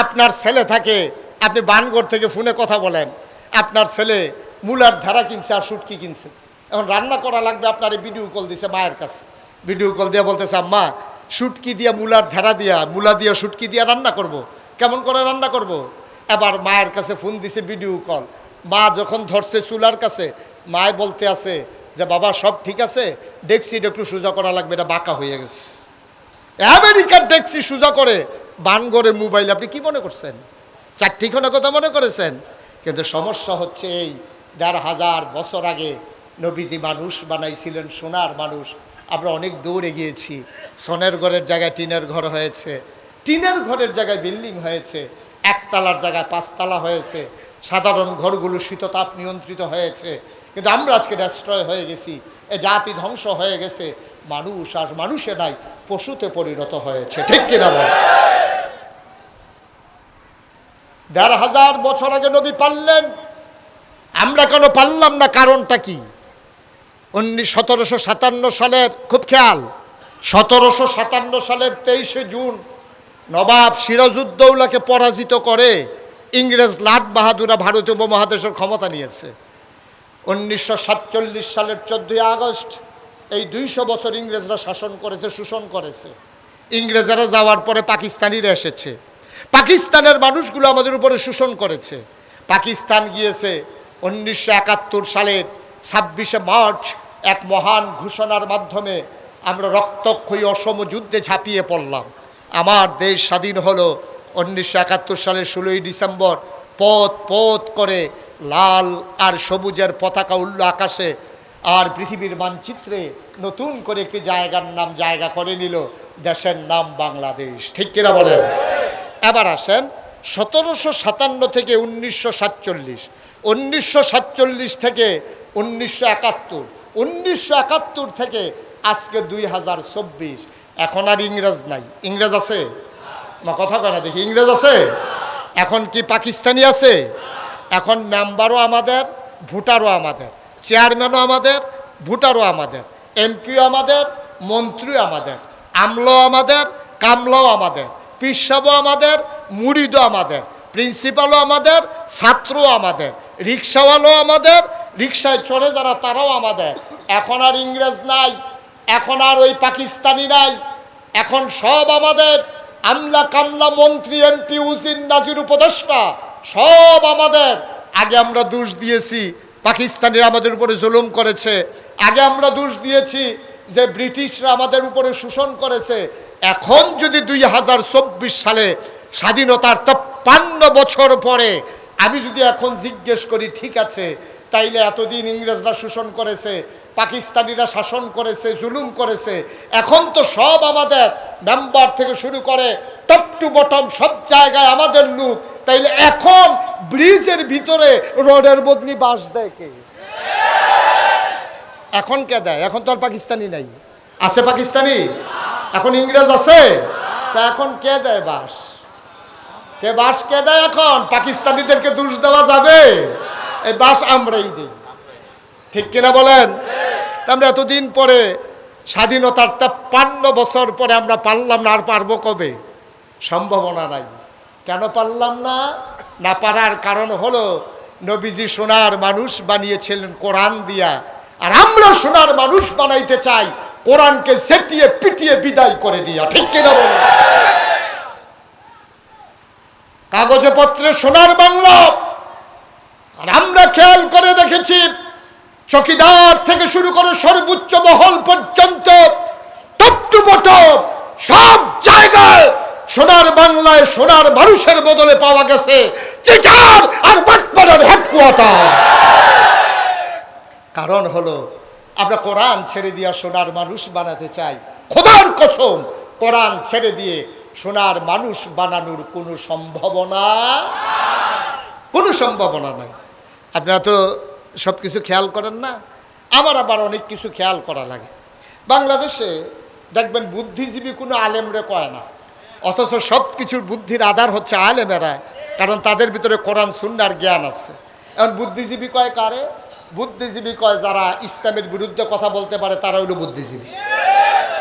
আপনার ছেলে থাকে, আপনি বানগড় থেকে ফোনে কথা বলেন, আপনার ছেলে মূলার ধারা কিনছে আর শুটকি কিনছে, এখন রান্না করা লাগবে, আপনার ভিডিও কল দিছে মায়ের কাছে, ভিডিও কল দিয়ে বলতেছে আম্মা শুটকি দিয়া মূলার ধারা দিয়া, মূলা দিয়া শুটকি দিয়া রান্না করব। কেমন করে রান্না করব? এবার মায়ের কাছে ফোন দিছে ভিডিও কল, মা যখন ধরছে চুলার কাছে, মায় বলতে আছে যে বাবা সব ঠিক আছে, ডেক্সিটা একটু সোজা করা লাগবে, এটা বাঁকা হয়ে গেছে। আমেরিকার ডেক্সি সোজা করে বানগড়ে মোবাইল, আপনি কি মনে করছেন? চারটিখানা কথা মনে করেছেন? কিন্তু সমস্যা হচ্ছে এই ১,৫০০ বছর আগে নবীজি মানুষ বানাইছিলেন সোনার মানুষ। আমরা অনেক দূরে গিয়েছি, সোনের ঘরের জায়গায় টিনের ঘর হয়েছে, টিনের ঘরের জায়গায় বিল্ডিং হয়েছে, একতলার জায়গায় ৫ তলা হয়েছে, সাধারণ ঘরগুলো শীততাপ নিয়ন্ত্রিত হয়েছে। কিন্তু আমরা আজকে ডেস্ট্রয় হয়ে গেছি, এ জাতি ধ্বংস হয়ে গেছে, মানুষ আর মানুষে নাই, পশুতে পরিণত হয়েছে। ঠিক কিনা বল? ১,৫০০ বছর আগে নবী পারলেন, আমরা কেন পারলাম না? কারণটা কি? ১৭৫৭ সালের, খুব খেয়াল, ১৭৫৭ সালের ২৩শে জুন নবাব সিরাজউদ্দৌলাকে পরাজিত করে ইংরেজ লাট বাহাদুরা ভারতীয় উপমহাদেশের ক্ষমতা নিয়েছে। ১৯৪৭ সালের ১৪ই আগস্ট, এই ২০০ বছর ইংরেজরা শাসন করেছে, শোষণ করেছে। ইংরেজরা যাওয়ার পরে পাকিস্তানিরা এসেছে, পাকিস্তানের মানুষগুলো আমাদের উপরে শোষণ করেছে। পাকিস্তান গিয়েছে ১৯৭১ সালের ২৬শে মার্চ এক মহান ঘোষণার মাধ্যমে আমরা রক্তক্ষয়ী অসম যুদ্ধে ঝাঁপিয়ে পড়লাম। আমার দেশ স্বাধীন হলো ১৯৭১ সালের ১৬ই ডিসেম্বর। পথ পথ করে লাল আর সবুজের পতাকা উড়ল আকাশে, আর পৃথিবীর মানচিত্রে নতুন করে একটি জায়গার নাম জায়গা করে নিল, দেশের নাম বাংলাদেশ। ঠিক কিনা বলেন? এবার আসেন ১৭৫৭ থেকে ১৯৪৭, ১৯৪৭ থেকে ১৯৭১, ১৯৭১ থেকে আজকে ২০২৪। এখন আর ইংরেজ নাই। ইংরেজ আছে? আমার কথা কয় না দেখি, ইংরেজ আছে? এখন কি পাকিস্তানি আছে? এখন মেম্বারও আমাদের, ভোটারও আমাদের, চেয়ারম্যানও আমাদের, ভোটারও আমাদের, এমপিও আমাদের, মন্ত্রীও আমাদের, আমলাও আমাদের, কামলাও আমাদের, পিসাবও আমাদের, মুরিদও আমাদের, প্রিন্সিপালও আমাদের, ছাত্রও আমাদের, রিক্সাওয়ালাও আমাদের, রিক্সায় চড়ে যারা তারাও আমাদের। এখন আর ইংরেজ নাই, এখন আর ওই পাকিস্তানি নাই, এখন সব আমাদের। আমলা কামলা, মন্ত্রী, এমপি, উজির, নাজির, উপদেষ্টা সব আমাদের। আগে আমরা দোষ দিয়েছি পাকিস্তানিরা আমাদের উপরে জুলুম করেছে, আগে আমরা দোষ দিয়েছি যে ব্রিটিশরা আমাদের উপরে শোষণ করেছে। এখন যদি ২০২৪ সালে স্বাধীনতার ৫৩ বছর পরে আমি যদি এখন জিজ্ঞেস করি, ঠিক আছে তাইলে এতদিন ইংরেজরা শোষণ করেছে, পাকিস্তানিরা শাসন করেছে, জুলুম করেছে, এখন তো সব আমাদের, মেম্বার থেকে শুরু করে টপ টু বটম সব জায়গায় আমাদের লোক, তাইলে এখন ব্রিজের ভিতরে রডের বদলি বাঁশ দেয় কে? এখন কে দেয়? এখন তো আর পাকিস্তানি নাই। আছে পাকিস্তানি? এখন ইংরেজ আছে? তা এখন কে দেয় বাস? বাস কে দেয় এখন? পাকিস্তানিদেরকে দোষ দেওয়া যাবে? এই বাস আমরাই দিই, ঠিক কিনা বলেন? আমরা এতদিন পরে স্বাধীনতার 53 বছর পরে আমরা পারলাম না, আর পারবো কবে? সম্ভাবনা নাই। কেন পারলাম না? না পারার কারণ হলো নবীজি সোনার মানুষ বানিয়েছিলেন কোরআন দিয়া, আর আমরা সোনার মানুষ বানাইতে চাই কোরআনকে সেটিয়ে পিটিয়ে বিদায় করে দিয়া, ঠিক কিনা বলেন? কাগজে পত্রে সোনার বাংলা, আর আমরা খেয়াল করে দেখেছি চকিদার থেকে শুরু করে সর্বোচ্চ মহল পর্যন্ত টপ টু বটম সব জায়গায় সোনার বাংলায় সোনার মানুষের বদলে পাওয়া গেছে চিটার আর বাটপাড়ার হেডকোয়ার্টার। কারণ হলো আমরা কোরআন ছেড়ে দিয়ে সোনার মানুষ বানাতে চাই। খোদার কসম, কোরআন ছেড়ে দিয়ে সোনার মানুষ বানানোর কোনো সম্ভাবনা নাই। আপনারা তো সব কিছু খেয়াল করেন না, আমার আবার অনেক কিছু খেয়াল করা লাগে। বাংলাদেশে দেখবেন বুদ্ধিজীবী কোনো আলেমরে কয় না, অথচ সব কিছুর বুদ্ধির আধার হচ্ছে আলেমেরা, কারণ তাদের ভিতরে কোরআন সুন্নাহর জ্ঞান আছে। এখন বুদ্ধিজীবী কয় কারে? বুদ্ধিজীবী কয় যারা ইসলামের বিরুদ্ধে কথা বলতে পারে তারা হলো বুদ্ধিজীবী।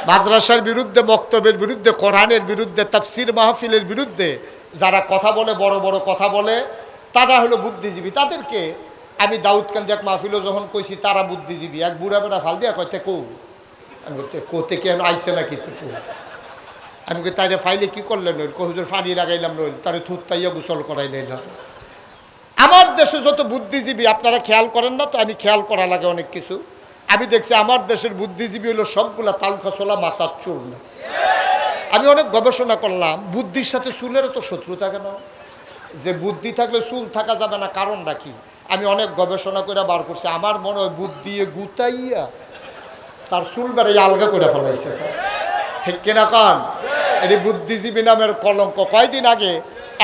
মাদ্রাসার বিরুদ্ধে, মক্তবের বিরুদ্ধে, কোরআনের বিরুদ্ধে, তাফসির মাহফিলের বিরুদ্ধে যারা কথা বলে, বড় বড় কথা বলে, তারা হলো বুদ্ধিজীবী। তাদেরকে আমি দাউদকান্দি এক মাহফিলও যখন কইছি তারা বুদ্ধিজীবী, এক বুড়া বেড়া ফাল দিয়া কইতে কৌ, আমি কোতে কেন আইসে নাকি কৌ, আমি কই তাইরে ফাইলে কি করলেন? হুজুর ফানি লাগাইলাম, নইল তারে থুতাইয়া গোসল করাই নিলাম। আমার দেশে যত বুদ্ধিজীবী আপনারা খেয়াল করেন না তো, আমি খেয়াল করা লাগে অনেক কিছু। আমি দেখছি আমার দেশের বুদ্ধিজীবী হলো সবগুলা তালখাসোলা, মাথার চুল না। আমি অনেক গবেষণা করলাম, বুদ্ধির সাথে চুলেরও তো শত্রুতা কেন? যে বুদ্ধি থাকলে চুল থাকা যাবে না, কারণটা কি? আমি অনেক গবেষণা করে বার করছি, আমার মনে হয় বুদ্ধি গুতাইয়া তার চুল বেড়াই আলগা করে ফেলাইছে, ঠিক কিনা কন? এটি বুদ্ধিজীবী নামের কলঙ্ক। কয়দিন আগে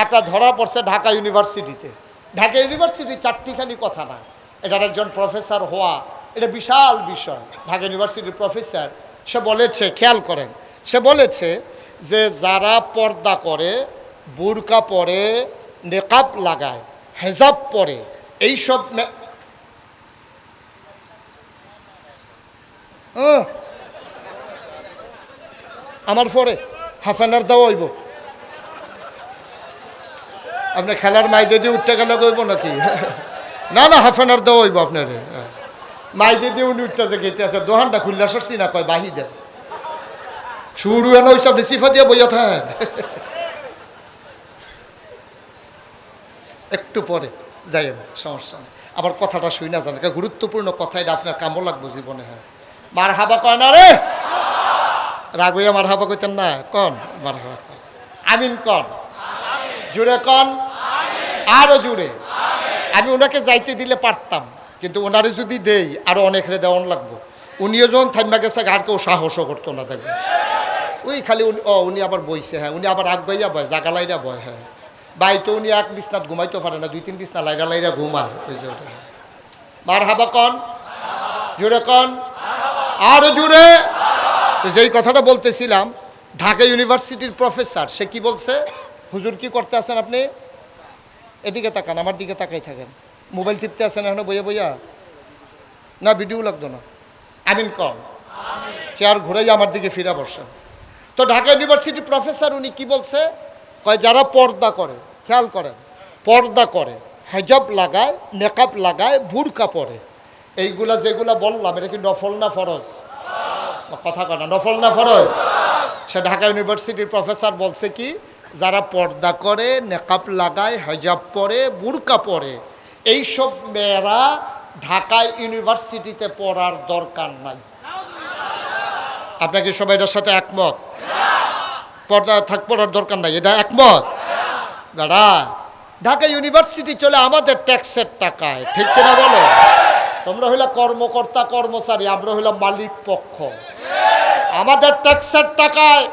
একটা ধরা পড়ছে ঢাকা ইউনিভার্সিটিতে। ঢাকা ইউনিভার্সিটি চারটিখানি কথা না, এটার একজন প্রফেসর হওয়া এটা বিশাল বিষয়। ঢাকা ইউনিভার্সিটির প্রফেসর, সে বলেছে, খেয়াল করেন, সে বলেছে যে যারা পর্দা করে, বুরকা পরে, নেকাব লাগায়, হেজাব পরে, এইসব আমার পরে হাফ অ্যান আওয়ার দেওয়া হইব। আপনি খেলার মাইদে দিয়ে উঠতে গেলে কইব নাকি? না না, হাফ অ্যান আওয়ার দেওয়া হইব আপনার। মাইদে দিয়ে উনি উঠতে যে গেতে আছে, দোহানটা খুললে সরছি না, কয় বাহি দেন শুরু এনে ওই সব রিসিফা দিয়ে বইয়া থাক। একটু পরে যাই না, সমস্যা নেই। আবার কথাটা শুই না জানে, গুরুত্বপূর্ণ কথা, এটা আপনার কামও লাগবো জীবনে। হ্যাঁ, মার হাবা কয় না রে, রাগ হইয়া মার হাবা কইতেন না, কন মার হাবা কন, আমিন কন, জুড়ে কন, আরো জুড়ে। আমি ওনাকে যাইতে দিলে পারতাম, কিন্তু ওনারে যদি দেই আরো অনেকরে দেওয়ান লাগবো। উনিও যখন থাইমা গেছে আর কেউ সাহসও করতো না, দেখবেন ওই খালি উনি আবার বইছে। হ্যাঁ, উনি আবার আগ গাইয়া বয়, জাগা লাইরা বয়। হ্যাঁ, বাই তো উনি এক বিছনাত ঘুমাইতে পারে না, 2-3 বিছনা লাইরা লাইরা ঘুমায়। মার হাবা কন, জুড়ে কন, আরো জুড়ে। তো যেই কথাটা বলতেছিলাম, ঢাকা ইউনিভার্সিটির প্রফেসর, সে কি বলছে? হুজুর কি করতে আছেন আপনি? এদিকে তাকান, আমার দিকে তাকাই থাকেন। মোবাইল টিপতে আছেন এখন বইয়া বইয়া? না, ভিডিও লাগতো না। আমিন কন, চেয়ার ঘুরাই আমার দিকে ফিরা বসেন। তো ঢাকা ইউনিভার্সিটি প্রফেসর উনি কি বলছে? কয় যারা পর্দা করে, খেয়াল করেন, পর্দা করে, হেজাব লাগায়, নেকাব লাগায়, বুরকা পরে, এইগুলা যেগুলা বললাম, এটা কি নফল না ফরজ? কথা কয় না, নফল না ফরজ? সে ঢাকা ইউনিভার্সিটির প্রফেসর বলছে কি, যারা পর্দা করে, নেকাব লাগায়, হেজাব পরে, বুরকা পরে, এইসব মেয়েরা ঢাকা ইউনিভার্সিটিতে পড়ার দরকার নাই। আপনাকে সবাই এটার সাথে একমত? পর্দা পড়ার দরকার নাই, এটা একমত? দাদা, ঢাকা ইউনিভার্সিটি চলে আমাদের ট্যাক্সের টাকায়, ঠিক কিনা বলো? তোমরা হইলা কর্মকর্তা কর্মচারী, আমরা হইলাম মালিক পক্ষ। আমাদের ট্যাক্সের টাকায়,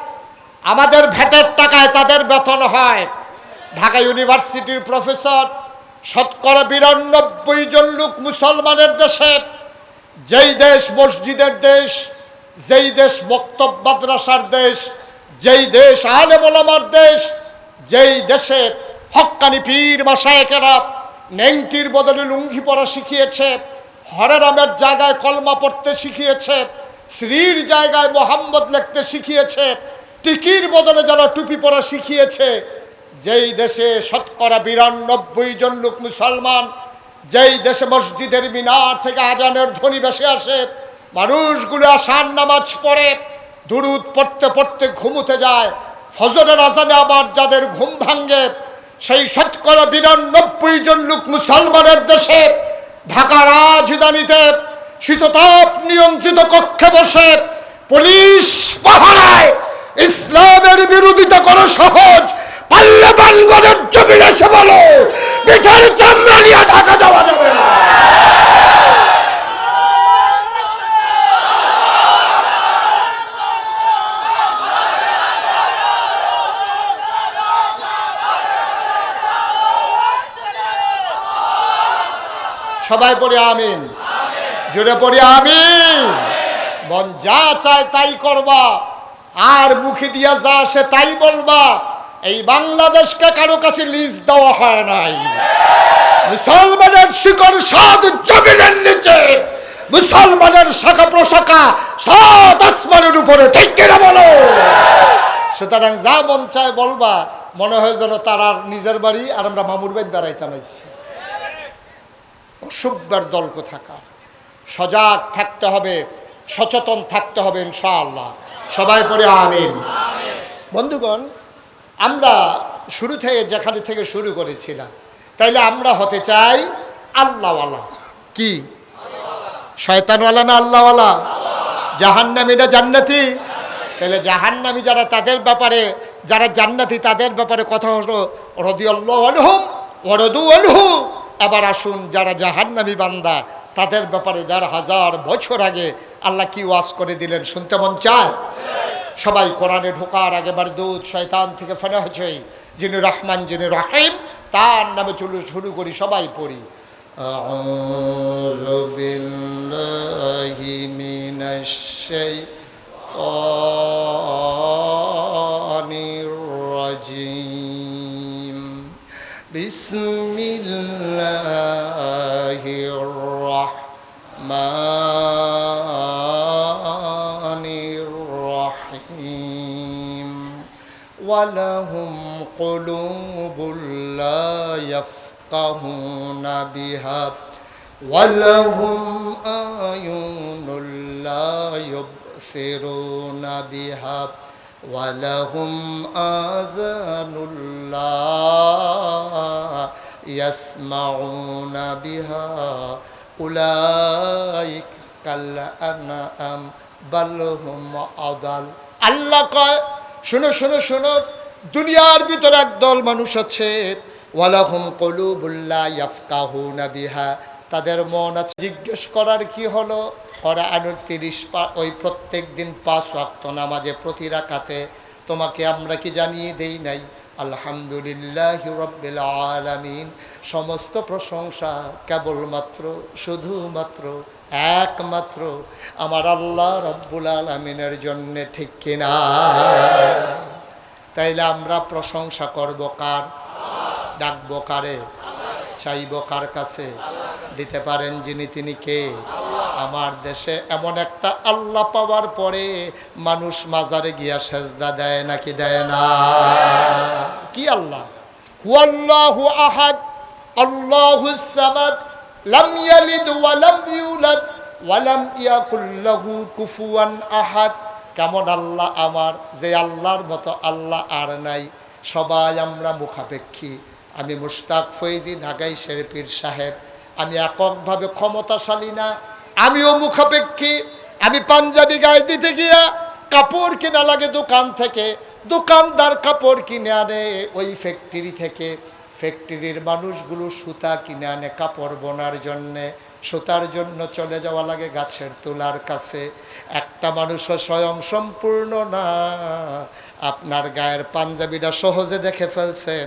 আমাদের ভ্যাটের টাকায় তাদের বেতন হয়। ঢাকা ইউনিভার্সিটির প্রফেসর, শতকরা 92 জন লোক মুসলমানের দেশে, যেই দেশ মসজিদের দেশ, যেই দেশ মক্তব মাদ্রাসার দেশ, যেই দেশ আলেম ওলামার দেশ, যেই দেশে হক্কানি পীর মাশায়েখেরা নেংটির বদলে লুঙ্গি পরা শিখিয়েছে, হরে রামের জায়গায় কলমা পড়তে শিখিয়েছে, শ্রীর জায়গায় মোহাম্মদ লিখতে শিখিয়েছে, টিকির বদলে যারা টুপি পরা শিখিয়েছে, যেই দেশে শতকরা 92 জন লোক মুসলমান, যেই দেশে মসজিদের মিনার থেকে আজানের ধ্বনি ভেসে আসে, মানুষগুলো আসার নামাজ পড়ে, দুরুদ পড়তে পড়তে ঘুমোতে যায়, ফজরের আজানে আবার যাদের ঘুম ভাঙ্গে, সেই শতকরা 92 জন লোক মুসলমানের দেশে ঢাকা রাজধানীতে শীততাপ নিয়ন্ত্রিত কক্ষে বসে পুলিশ পাহারায় ইসলামের বিরোধিতা করা সহজ, পাল্লে বানগরের জমিন এসে বলো পিঠের চামড়া নিয়ে ঢাকা যাওয়া যাবে না। সবাই পড়ি আমিন, জোরে পড়ি আমিন। মন যা চায় তাই করবা, আর মুখে দিয়া যা আসে তাই বলবা। এই বাংলাদেশকে কারো কাছে লিজ দেওয়া হয় নাই। মুসলমানের শিকড় সাত জমিনের নিচে, মুসলমানের শাখা প্রশাখা সাত আসমানের উপরে, ঠিক কিনা বলো? সুতরাং যা মন চায় বলবা, মনে হয় যেন তার আর নিজের বাড়ি আর আমরা মামুর বাড়ি বেড়াইতাম আইছি। অসভ্যের দল কোথাকার। সজাগ থাকতে হবে, সচেতন থাকতে হবে ইনশাআল্লাহ। সবাই পড়ে আমিন। বন্ধুগণ, আমরা শুরু থেকে যেখানে থেকে শুরু করেছিলাম, তাইলে আমরা হতে চাই আল্লাহওয়ালা। কি শয়তানওয়ালা না আল্লাহওয়ালা? জাহান্নামীরা জান্নাতি। তাহলে জাহান্নামী যারা, তাদের ব্যাপারে, যারা জান্নাতি তাদের ব্যাপারে কথা হলো রাদিয়াল্লাহু আনহুম ওয়া রাদু আনহু। এবার আসুন যারা জাহান্নামী বান্দা, তাদের ব্যাপারে 1000 বছর আগে আল্লাহ কি ওয়াজ করে দিলেন শুনতে মন চায়? সবাই কোরআনে ঢোকার আগে মারদুদ শয়তান থেকে ফানা হচ্ছে, যিনি রহমান যিনি রহিম, তার নামে শুরু করি, সবাই পড়ি। আউযু বিল্লাহি মিনাশ শাইতানির রাজিম। বিসমিল্লাহির রাহমানির রাহিম। ওয়ালাহুম কুলুবুল লা ইয়াফকাহুনা বিহা ওয়ালাহুম আয়ুনুল লা ইউবসিরুনা বিহা ওয়ালাহুম আযানুল লা ইয়াসমাউনা বিহা উলাইকা কাল আনআম বাল হুম আদাল। আল্লাহ কয়, শোনো শোনো শোনো, দুনিয়ার ভিতরে একদল মানুষ আছে, ওয়ালাহুম কুলুবুল লা ইয়াফকাহুনা বিহা, তাদের মন আছে। জিজ্ঞেস করার কি হলো? কোরআনুল 30 ওই প্রত্যেক দিন 5 ওয়াক্ত নামাজে প্রতি রাকাতে তোমাকে আমরা কি জানিয়ে দেই নাই? আলহামদুলিল্লাহি রাব্বিল আলামিন। সমস্ত প্রশংসা কেবলমাত্র, শুধুমাত্র, একমাত্র আমার আল্লাহ রাব্বুল আলামিনের জন্য, ঠিক কিনা? তাইলে আমরা প্রশংসা করব কার? ডাকবো কারে? চাইব কার কাছে? দিতে পারেন যিনি, তিনি কে? আমার দেশে এমন একটা আল্লাহ পাওয়ার পরে মানুষ মাজারে গিয়া সেজদা দেয় নাকি দেয় না? কি আল্লাহ? হুয়াল্লাহু আহাদ আল্লাহুস সামাদ লাম ইয়ালিদ ওয়া লাম ইউলাদ ওয়া লাম ইয়াকুল লাহু কুফুয়ান আহাদ। কেমন আল্লাহ আমার, যে আল্লাহর মতো আল্লাহ আর নাই। সবাই আমরা মুখাপেক্ষী। আমি মুশতাক ফৈজি ঢাকাই শরীফের সাহেব, আমি এককভাবে ক্ষমতাশালী না, আমিও মুখাপেক্ষী। আমি পাঞ্জাবি গায়ে দিতে গিয়া কাপড় কিনা লাগে দোকান থেকে, দোকানদার কাপড় কিনে আনে ওই ফ্যাক্টরি থেকে, ফ্যাক্টরির মানুষগুলো সুতা কিনে আনে কাপড় বোনার জন্যে, সুতার জন্য চলে যাওয়া লাগে গাছের তোলার কাছে। একটা মানুষও স্বয়ং সম্পূর্ণ না। আপনার গায়ের পাঞ্জাবিটা সহজে দেখে ফেলছেন,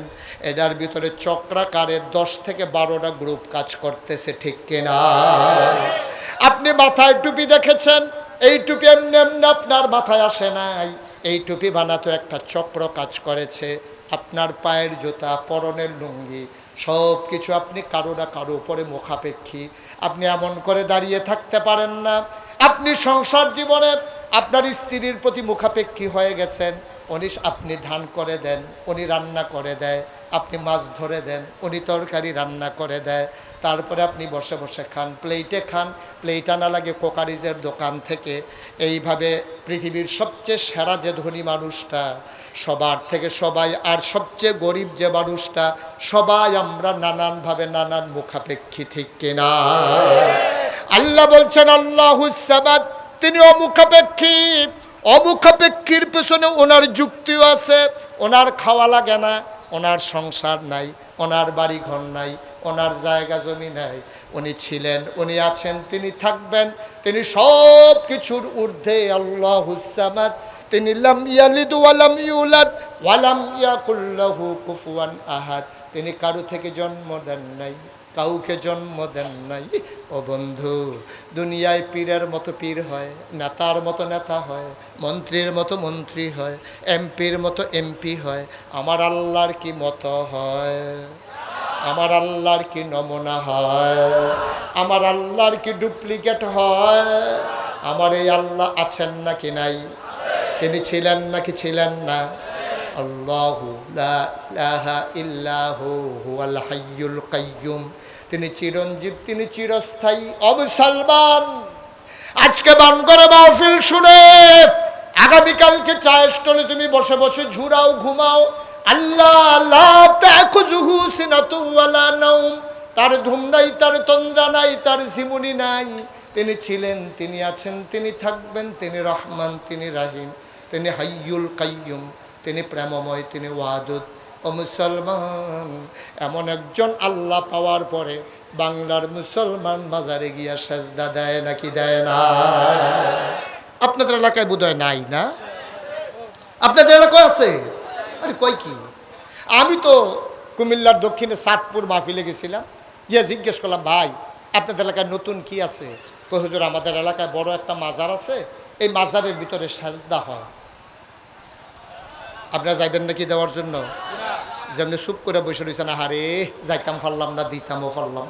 এটার ভিতরে চক্রাকারে 10 থেকে 12টা গ্রুপ কাজ করতেছে, ঠিক কিনা? আপনি মাথায় টুপি দেখেছেন, এই টুপি এমনি এমনি আপনার মাথায় আসে নাই। এই টুপি বানাতে একটা চক্র কাজ করেছে। আপনার পায়ের জুতা, পরনের লুঙ্গি, সব কিছু আপনি কারো না কারো উপরে মুখাপেক্ষী। আপনি এমন করে দাঁড়িয়ে থাকতে পারেন না। আপনি সংসার জীবনে আপনার স্ত্রীর প্রতি মুখাপেক্ষী হয়ে গেছেন। আপনি ধান করে দেন, উনি রান্না করে দেয়। আপনি মাছ ধরে দেন, উনি তরকারি রান্না করে দেয়। তারপরে আপনি বসে বসে খান, প্লেটে খান, প্লেট আনা লাগে কোকারিজের দোকান থেকে। এইভাবে পৃথিবীর সবচেয়ে সেরা যে ধনী মানুষটা, সবার থেকে সবাই, আর সবচেয়ে গরিব যে মানুষটা, সবাই আমরা নানানভাবে নানান মুখাপেক্ষী, ঠিক কিনা? আল্লাহ বলছেন আল্লাহুস সামাদ, তিনি অমুখাপেক্ষী। অমুখাপেক্ষীর পেছনে ওনার যুক্তিও আছে। ওনার খাওয়া লাগে না, ওনার সংসার নাই, ওনার বাড়ি ঘর নাই, ওনার জায়গা জমি নাই। উনি ছিলেন, উনি আছেন, তিনি থাকবেন। তিনি সব কিছুর ঊর্ধ্বে আল্লাহুস সামাদ। তিনি লাম ইয়ালিদ ওয়ালাম ইউলাদ ওয়ালাম ইয়াকুল লাহু কুফুয়ান আহাদ। তিনি কারো থেকে জন্ম দেন নাই, কাউকে জন্ম দেন নাই। ও বন্ধু, দুনিয়ায় পীরের মতো পীর হয়, নেতার মতো নেতা হয়, মন্ত্রীর মতো মন্ত্রী হয়, এমপির মতো এমপি হয়। আমার আল্লাহর কি মতো হয়? আমার আল্লাহর কি নমুনা হয়? আমার আল্লাহর কি ডুপ্লিকেট হয়? আমার এই আল্লাহ আছেন নাকি নাই? তিনি ছিলেন নাকি ছিলেন না? আল্লাহু লা ইলাহা ইল্লাহু হুয়াল হাইয়ুল কাইয়ুম। তিনি চিরঞ্জীব, তিনি চিরস্থায়ী। অবসলমান, আজকে বান করে মাহফিল শুনে আগামীকালকে চায়ের স্টলে তুমি বসে বসে ঝুরাও, ঘুমাও। আল্লাহ লা তাখুযুহু সিনাতু ওয়ালা নাওম। তার ঘুম নাই, তার তন্দ্রা নাই, তার ঝিমুনি নাই। তিনি ছিলেন, তিনি আছেন, তিনি থাকবেন। তিনি রহমান, তিনি রাহিম, তিনি হাইয়ুল কাইয়ুম, তিনি প্রেমময়, তিনি ওয়াদুদ। ও মুসলমান, এমন একজন আল্লাহ পাওয়ার পরে বাংলার মুসলমান মাজারে গিয়া সেজদা দেয় নাকি দেয় না? আপনাদের এলাকায় বোধহয় নাই না? আপনাদের এলাকায় আছে? আরে কই কি, আমি তো কুমিল্লার দক্ষিণে চাঁদপুর মাহফিলে গেছিলাম। গিয়ে জিজ্ঞেস করলাম, ভাই আপনাদের এলাকায় নতুন কি আছে? তো হুজুর, আমাদের এলাকায় বড় একটা মাজার আছে, এই মাজারের ভিতরে সেজদা হয়। আপনারা যাইবেন নাকি দেওয়ার জন্য? যেমনি চুপ করে বসে রয়েছে না, হারে যাইতাম পারলাম না, দিতামও পারলাম।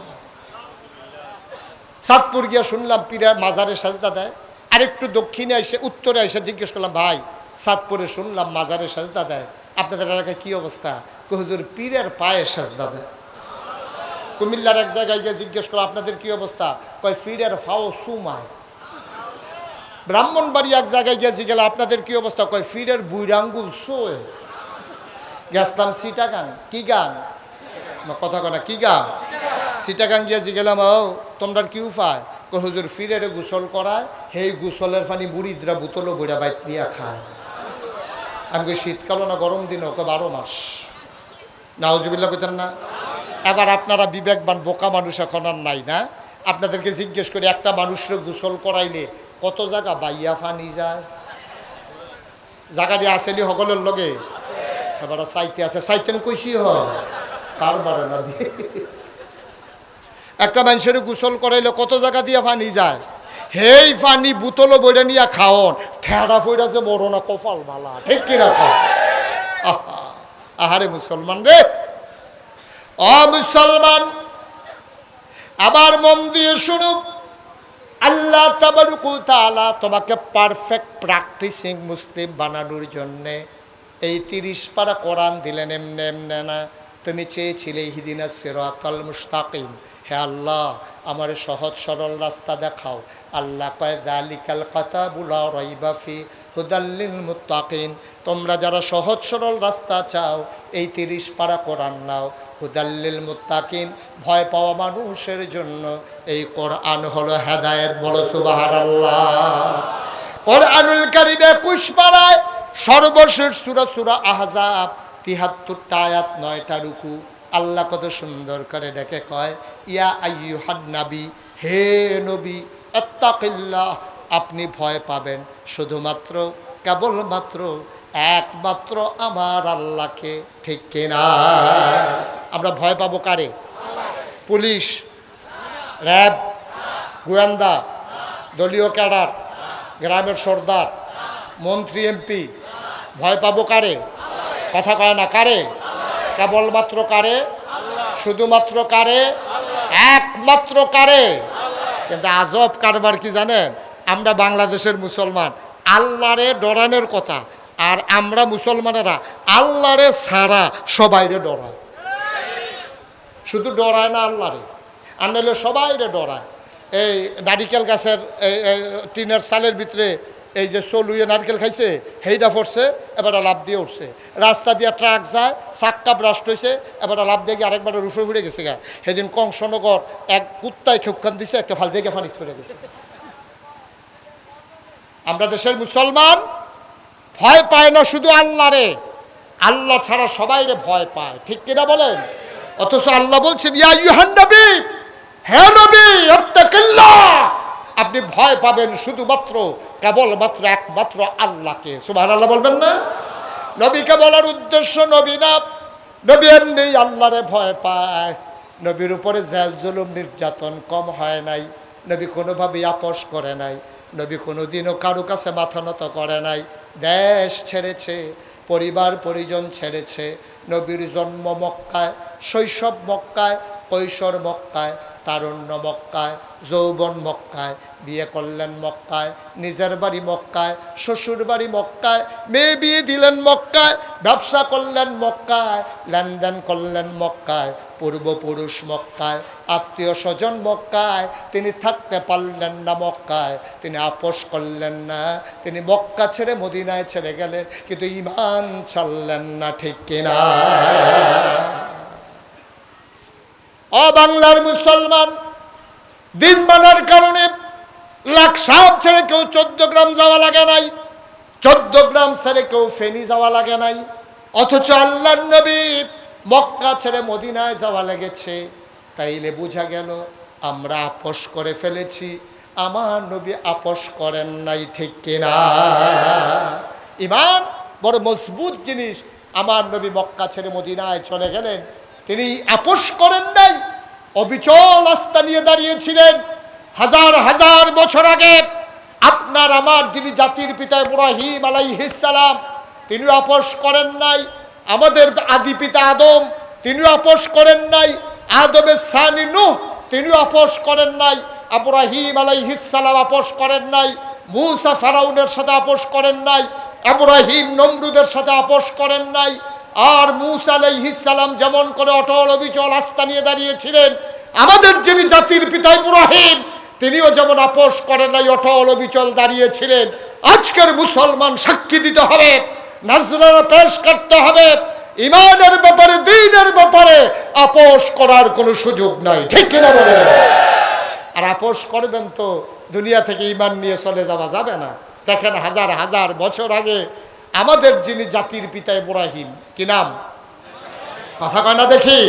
চাঁদপুর গিয়া শুনলাম পীরা মাজারে সেজদা দেয়। আরেকটু দক্ষিণে এসে, উত্তরে এসে জিজ্ঞেস করলাম, ভাই চাঁদপুরে শুনলাম মাজারে সেজদা দেয়, আপনাদের এলাকায় কি অবস্থা? হুজুর, পীরের পায়ে সেজদা দেয়। কুমিল্লার এক জায়গায় গিয়ে জিজ্ঞেস করলাম, আপনাদের কি অবস্থা? কয় পীরের ফাও সুমায়। ব্রাহ্মণবাড়ি এক জায়গায় গিয়েছি, গেলে আপনাদের কি অবস্থা? কয় পীরের বুইরাঙ্গুল সোয়ে। গেছলাম সিটাগাং। কি গান? কথা কনা কি গান? সিটাগাং গিয়েছি, গেলাম, ও তোমরা কি উপায়? কয় হুজুর, পীরের গোসল করায়, সেই গোসলের পানি বুড়িদরা বোতলও বইরা বাইক নিয়ে খায়। আমি কই শীতকালও না গরম দিনও? ওকে 12 মাস। নাউজুবিল্লাহ কইতেন না? এবার আপনারা বিবেকবান বোকা মানুষ এখন আর নাই না? আপনাদেরকে জিজ্ঞেস করি, একটা মানুষের গোসল করাইলে কত জায়গা বাইয়া ফানি যায়? জায়গাটি আসেনি সকলের লগে? এবার চাইতে আছে, চাইতেন কইসি হয় তার বারে না দিয়ে। একটা মানুষের গোসল করাইলে কত জায়গা দিয়ে ফানি যায়? হেই ফানি বোতলও বইটা নিয়ে খাওন, ঠেড়া ফইরা যে বড় না, কপাল বালা, ঠিক কিনা খাও? আহারে মুসলমান রে, ও মুসলমান, আবার মন দিয়ে শুনুক। আল্লাহ তাবারক ওয়া তাআলা তোমাকে পারফেক্ট প্র্যাকটিসিং মুসলিম বানানোর জন্যে এই 30 পারা কোরআন দিলেন। এমনে এমনে না, তুমি চেয়েছিলে ইহদিনাস সিরাতাল মুস্তাকিম, হে আল্লাহ আমার সহজ সরল রাস্তা দেখাও। আল্লাহ কয় যালিকাল কিতাবু লা রাইবা ফি হুদাল লিল মুত্তাকিন। তোমরা যারা সহজ সরল রাস্তা চাও, এই 30 পারা কোরআন নাও। হুদাল লিল মুত্তাকিন, ভয় পাওয়া মানুষের জন্য এই কোরআন হলো হেদায়েত। বলো সুবহানাল্লাহ। কোরআনুল কারীম 21 পারায় সর্বশেষ সূরা, সূরা আহজাব, 73টা আয়াত, 9টা রুকু। আল্লাহ কত সুন্দর করে ডেকে কয়, ইয়া আইয়ুহান নবী, হে নবী, আত্তাকিল্লাহ, আপনি ভয় পাবেন শুধুমাত্র, কেবলমাত্র, একমাত্র আমার আল্লাহকে। ঠিক কিনা? আমরা ভয় পাবো কারে? পুলিশ, র্যাব, গোয়েন্দা, দলীয় ক্যাডার, গ্রামের সর্দার, মন্ত্রী, এমপি। ভয় পাবো কারে? কথা কয় না, কারে? কেবলমাত্র কারে? শুধুমাত্র কারে? একমাত্র কারে? কিন্তু আজব কারবার কি জানেন? আমরা বাংলাদেশের মুসলমান আল্লাহরে ডরানোর কথা, আর আমরা মুসলমানেরা আল্লাহরে ছাড়া সবাইরে ডরায়। শুধু ডরায় না আল্লাহরে, আর নইলে সবাইরে ডরায়। এই নারিকেল গাছের টিনের সালের ভিতরে এই যে চলুয়ে নারকেল খাইছে, সেইটা পড়ছে, এবার লাভ দিয়ে উঠছে। রাস্তা দিয়ে ট্রাক যায়, চাক্কা ব্রাস্ট হয়েছে, এবার লাভ দিয়ে গিয়ে আরেকবার রুফে ফুড়ে গেছে গা। সেদিন কংসনগর এক কুত্তায় খেক্ষান দিছে, একটা ফাল দিয়ে ফানি ফুড়ে গেছে। আমরা দেশের মুসলমান ভয় পায় না শুধু আল্লাহরে, আল্লাহ ছাড়া সবাইরে ভয় পায়, ঠিক কিনা বলেন? অথচ আল্লাহ বলছেন, ইয়া আইয়ুহান নবী, হে নবী, ইত্তাকিল্লাহ, আপনি ভয় পাবেন শুধুমাত্র কেবলমাত্র একমাত্র আল্লাহকে। সুবহানাল্লাহ বলবেন না? নবীকে বলার উদ্দেশ্য নবী না, নবী এমনি আল্লাহরে ভয় পায়। নবীর উপরে জেল জুলুম নির্যাতন কম হয় নাই, নবী কোনোভাবেই আপোষ করে নাই, নবী কোনোদিনও কারো কাছে মাথা নত করে নাই। দেশ ছেড়েছে, পরিবার পরিজন ছেড়েছে। নবীর জন্ম মক্কায়, শৈশব মক্কায়, কৈশোর মক্কায়, তারুণ্য মক্কায়, যৌবন মক্কায়, বিয়ে করলেন মক্কায়, নিজের বাড়ি মক্কায়, শ্বশুর বাড়ি মক্কায়, মেয়ে বিয়ে দিলেন মক্কায়, ব্যবসা করলেন মক্কায়, লেনদেন করলেন মক্কায়, পূর্বপুরুষ মক্কায়, আত্মীয় স্বজন মক্কায়। তিনি থাকতে পারলেন না মক্কায়, তিনি আপোষ করলেন না, তিনি মক্কা ছেড়ে মদিনায় ছেড়ে গেলেন, কিন্তু ঈমান ছাড়লেন না, ঠিক কিনা? ও বাংলার মুসলমান, দিন মানার কারণে লাকসাম ছেড়ে কেউ 14 গ্রাম যাওয়া লাগে নাই, 14 গ্রাম ছেড়ে কেউ ফেনী যাওয়া লাগে নাই। অথচ আল্লাহর নবী মক্কা ছেড়ে মদিনায় যাওয়া লেগেছে। তাইলে বোঝা গেল আমরা আপোষ করে ফেলেছি, আমার নবী আপোষ করেন নাই, ঠিক কিনা? ঈমান বড় মজবুত জিনিস। আমার নবী মক্কা ছেড়ে মদিনায় চলে গেলেন, তিনি আপোষ করেন নাই, অবিচল আস্থা নিয়ে দাঁড়িয়েছিলেন। হাজার হাজার বছর আগে আপনার আমার যিনি জাতির পিতা ইব্রাহিম আলাইহিস সালাম, তিনিও আপোষ করেন নাই। আমাদের আদি পিতা আদম, তিনিও আপোষ করেন নাই। আদমের সানি নূহ, তিনিও আপোষ করেন নাই। ইব্রাহিম আলাইহিস সালাম আপোষ করেন নাই। মূসা ফেরাউনের সাথে আপোষ করেন নাই। ইব্রাহিম নমরুদের সাথে আপোষ করেন নাই। আর মূসা আলাইহিস সালাম যেমন করে অটল অবিচল আস্থা নিয়ে দাঁড়িয়েছিলেন, আমাদের যিনি জাতির পিতা ইব্রাহিম, তিনিও যেমন আপোষ করেন নাই, অটল অবিচল দাঁড়িয়েছিলেন। আজকের মুসলমান সাক্ষী দিতে হবে, নাজরানা পেশ করতে হবে, ঈমানের ব্যাপারে, দ্বীনের ব্যাপারে আপোষ করার কোনো সুযোগ নাই, ঠিক কিনা বলেন? আর আপোষ করবেন তো দুনিয়া থেকে ঈমান নিয়ে চলে যাওয়া যাবে না। দেখেন হাজার হাজার বছর আগে আমাদের যিনি জাতির পিতা ইব্রাহিম, কি নাম? কথা কয় না দেখি।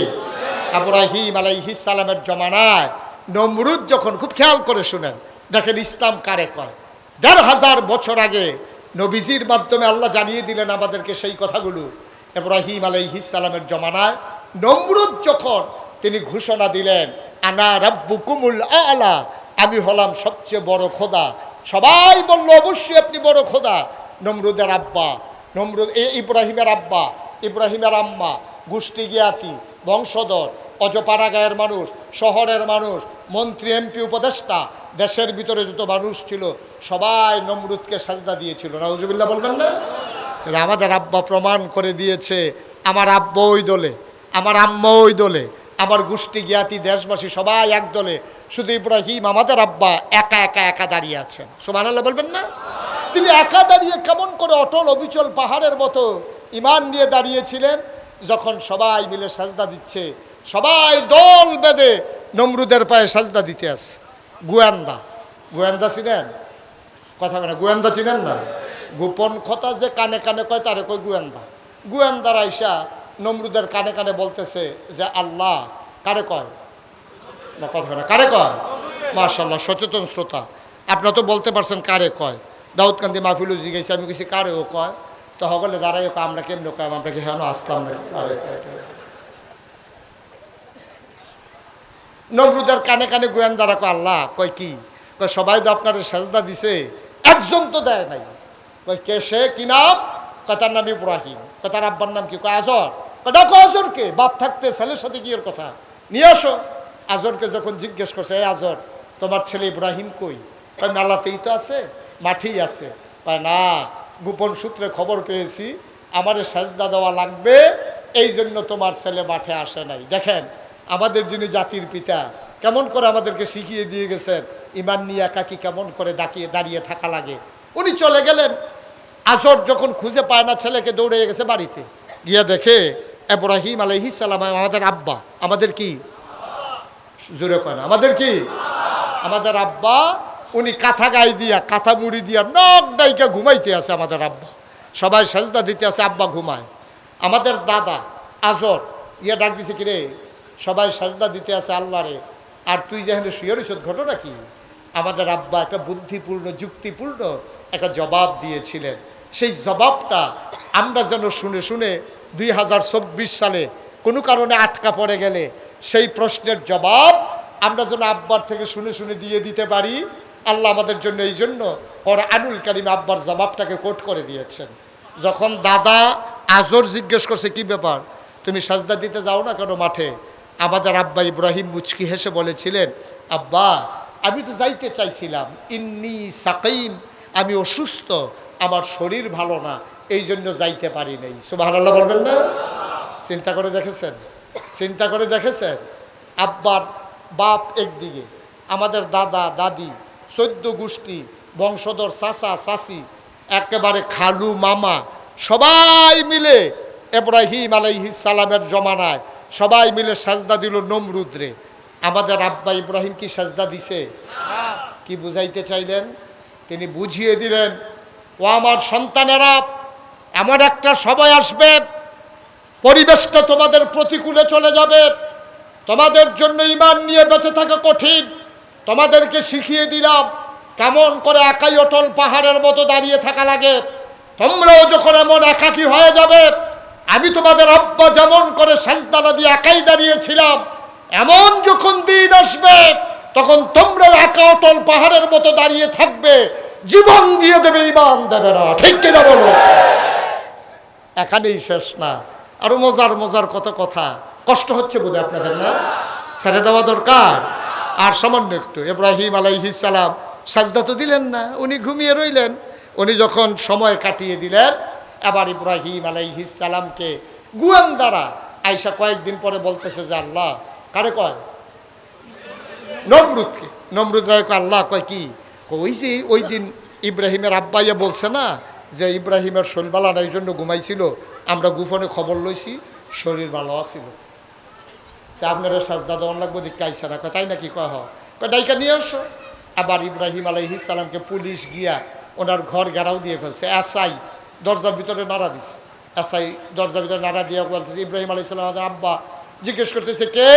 ইব্রাহিম আলাইহিস সালামের জমানায় নমরুদ যখন, খুব খেয়াল করে শুনেন, দেখেন ইসলাম কারে কয়। ১৫০০ বছর আগে নবীজির মাধ্যমে আল্লাহ জানিয়ে দিলেন আমাদেরকে সেই কথাগুলো। ইব্রাহিম আলাইহিস সালামের জমানায় নমরুদ যখন তিনি ঘোষণা দিলেন, আনা রাব্বুকুমুল আ'লা, আমি হলাম সবচেয়ে বড় খোদা। সবাই বলল অবশ্যই আপনি বড় খোদা। নমরুদের আব্বা, ইব্রাহিমের আব্বা, ইব্রাহিমের আম্মা, গোষ্ঠী জ্ঞাতি, বংশধর, অজপাড়া গায়ের মানুষ, শহরের মানুষ, মন্ত্রী, এমপি, উপদেষ্টা, দেশের ভিতরে যত মানুষ ছিল সবাই নমরুদকে সাজদা দিয়েছিল। নাউজুবিল্লাহ বলবেন না? আমাদের আব্বা প্রমাণ করে দিয়েছে, আমার আব্বা ওই দলে, আমার আম্মা ওই দলে, আমার গোষ্ঠী জ্ঞাতি, দেশবাসী সবাই এক দলে, শুধু ইব্রাহিম আমাদের আব্বা একা একা একা দাঁড়িয়ে আছেন। সুবহানাল্লাহ বলবেন না? তিনি একা দাঁড়িয়ে কেমন করে অটল অবিচল পাহাড়ের মতো ঈমান নিয়ে দাঁড়িয়েছিলেন। যখন সবাই মিলে সাজদা দিচ্ছে, সবাই দল বেঁধে নমরুদের পায়ে সাজদা দিতে আসে। গোয়েন্দা, গোয়েন্দা চিনেন? কথা কেন, গোয়েন্দা চিনেন না? গোপন কথা যে কানে কানে কয় তারে কয় গোয়েন্দা। গোয়েন্দার আইসা নমরুদের কানে কানে বলতেছে যে আল্লাহ কারে কয় না, কথা না, কারে কয়? মাশাআল্লাহ, সচেতন শ্রোতা, আপনারা তো বলতে পারছেন কারে কয়। দাউদকান্দি মাহফিলও জিজ্ঞেস, আমি কিছু কারে ও কয়, তো হগলে দাঁড়াই আমরা কেমন কয়, আমরা কি হেন আসলাম নাকি? কারে কয়? নমরুদের কানে কানে গোয়েন্দারা কয় আল্লাহ, কয় কি? সবাই তো আপনার সাজদা দিছে, একজন তো দেয় নাই। কে সে, কি নাম? তার নাম ইব্রাহিম। তার আব্বার নাম কি? আজর। ডাকো আজরকে, বাপ থাকতে ছেলের সাথে কি এর কথা, নিয়ে আসো। আজরকে যখন জিজ্ঞেস করছে, এই আজর, তোমার ছেলে ইব্রাহিম কই? মেলাতেই তো আছে, মাঠেই আছে। না, গোপন সূত্রে খবর পেয়েছি আমারে সাজদা দেওয়া লাগবে, এই জন্য তোমার ছেলে মাঠে আসে নাই। দেখেন আমাদের যিনি জাতির পিতা কেমন করে আমাদেরকে শিখিয়ে দিয়ে গেছেন ইমান নিয়ে একাকি কেমন করে দাঁড়িয়ে থাকা লাগে। উনি চলে গেলেন। আজর যখন খুঁজে পায় না ছেলেকে, দৌড়ে গেছে বাড়িতে, গিয়ে দেখে ইব্রাহিম আলাইহিস সালাম, আমাদের আব্বা, আমাদের কি জোরে কয় না, আমাদের কি, আমাদের আব্বা, উনি কাঁথা গায়ে দিয়া, কাঁথা মুড়ি দিয়া নখ ডাইকা ঘুমাইতে আছে। আমাদের আব্বা, সবাই সাজদা দিতে আছে, আব্বা ঘুমায়। আমাদের দাদা আজর ডাক দিছে, কিরে সবাই সাজদা দিতে আছে আল্লাহরে, আর তুই যেখানে শুয়ে রইছ, ঘটনা কি? আমাদের আব্বা একটা বুদ্ধিপূর্ণ যুক্তিপূর্ণ একটা জবাব দিয়েছিলেন। সেই জবাবটা আমরা যেন শুনে শুনে 2024 সালে কোনো কারণে আটকা পড়ে গেলে সেই প্রশ্নের জবাব আমরা যেন আব্বার থেকে শুনে শুনে দিয়ে দিতে পারি। আল্লাহ আমাদের জন্য এই জন্য কোরআনুল কারীম আব্বার জবাবটাকে কোট করে দিয়েছেন। যখন দাদা আজর জিজ্ঞেস করছে, কি ব্যাপার, তুমি সাজদা দিতে যাও না কেন মাঠে? আমাদের আব্বা ইব্রাহিম মুচকি হেসে বলেছিলেন, আব্বা আমি তো যাইতে চাইছিলাম, ইন্নী সাকিম, আমি অসুস্থ, আমার শরীর ভালো না, এই জন্য যাইতে পারি নাই। সুবহানাল্লাহ বলবেন না? চিন্তা করে দেখেছেন, চিন্তা করে দেখেছেন? আব্বার বাপ একদিকে, আমাদের দাদা দাদি 14 গোষ্ঠী বংশধর, চাচা চাচি, একেবারে খালু মামা, সবাই মিলে ইব্রাহিম আলাইহিস সালামের জমানায় সবাই মিলে সাজদা দিল নমরুদরে। আমাদের আব্বা ইব্রাহিম কি সাজদা দিছে? কি বুঝাইতে চাইলেন? তিনি বুঝিয়ে দিলেন, ও আমার সন্তানেরা, এমন একটা সময় আসবে পরিবেশটা তোমাদের প্রতিকূলে চলে যাবে, তোমাদের জন্য ঈমান নিয়ে বেঁচে থাকা কঠিন। তোমাদেরকে শিখিয়ে দিলাম কেমন করে একাই অটল পাহাড়ের মতো দাঁড়িয়ে থাকা লাগে। তোমরাও যখন এমন একাকী হয়ে যাবে, আমি তোমাদের আব্বা যেমন করে সাজদা না দিয়ে একাই দাঁড়িয়েছিলাম, এমন যখন দিন আসবে তখন তোমরাও একা অটল পাহাড়ের মতো দাঁড়িয়ে থাকবে, জীবন দিয়ে দেবে, ঈমান দেবে না। ঠিক কিনা বলো? এখানেই শেষ না, আরো মজার মজার কত কথা। কষ্ট হচ্ছে বোধহয় আপনাদের, না? ছেড়ে দেওয়া দরকার আর সামান্য একটু। ইব্রাহিম আলাইহিস সালাম সাজদা তো দিলেন না, উনি ঘুমিয়ে রইলেন। উনি যখন সময় কাটিয়ে দিলেন, আবার ইব্রাহিম আলাইহিস সালামকে গোয়েন্দারা আইসা কয়েকদিন পরে বলতেছে যে, আল্লাহ কারে কয়? নমরুদকে। নমরুদ রায় কয়, আল্লাহ কয় কি? ওই যে ওই দিন ইব্রাহিমের আব্বাইয়া বলছে না যে ইব্রাহিমের শরীর ভালো না, এই জন্য ঘুমাইছিল, আমরা গোপনে খবর লইছি শরীর ভালো আছিল, তা আপনারা সাজদা দেওয়ান লাগবো, দিকে আইসা রাখো, তাই নাকি? কয় ডাইকা নিয়ে আসো। আবার ইব্রাহিম আলাইহিস সালামকে পুলিশ গিয়া ওনার ঘর ঘেরাও দিয়ে ফেলছে। এসআই দরজার ভিতরে নাড়া দিছে। এসআই দরজার ভিতরে নাড়া দিয়ে বলতেছে, ইব্রাহিম আলাইহিস সালাম আব্বা জিজ্ঞেস করতেছে, কে?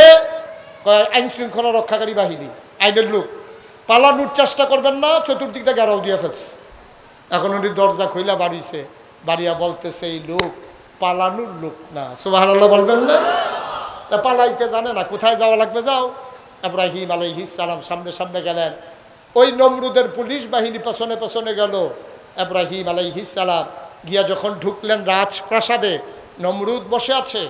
আইন শৃঙ্খলা রক্ষাকারী বাহিনী, আইনের লোক, পালানোর চেষ্টা করবেন না, চতুর্দিক দিয়ে ঘেরাও দিয়ে ফেলছে। এখন উনি দরজা খুইলা বাড়িছে, বাড়িয়া বলতেছে, এই লোক পালানোর লোক না। সুবহানাল্লাহ বলবেন না? পালাইতে জানে না, কোথায় যাওয়া লাগবে যাও। ইব্রাহিম আলাইহিস সালাম সামনে সামনে গেলেন, ওই নমরুদের পুলিশ বাহিনী পেছনে পেছনে গেল। ইব্রাহিম আলাইহিস সালাম গিয়া যখন ঢুকলেন রাজপ্রাসাদে, নমরুদ বসে আছে।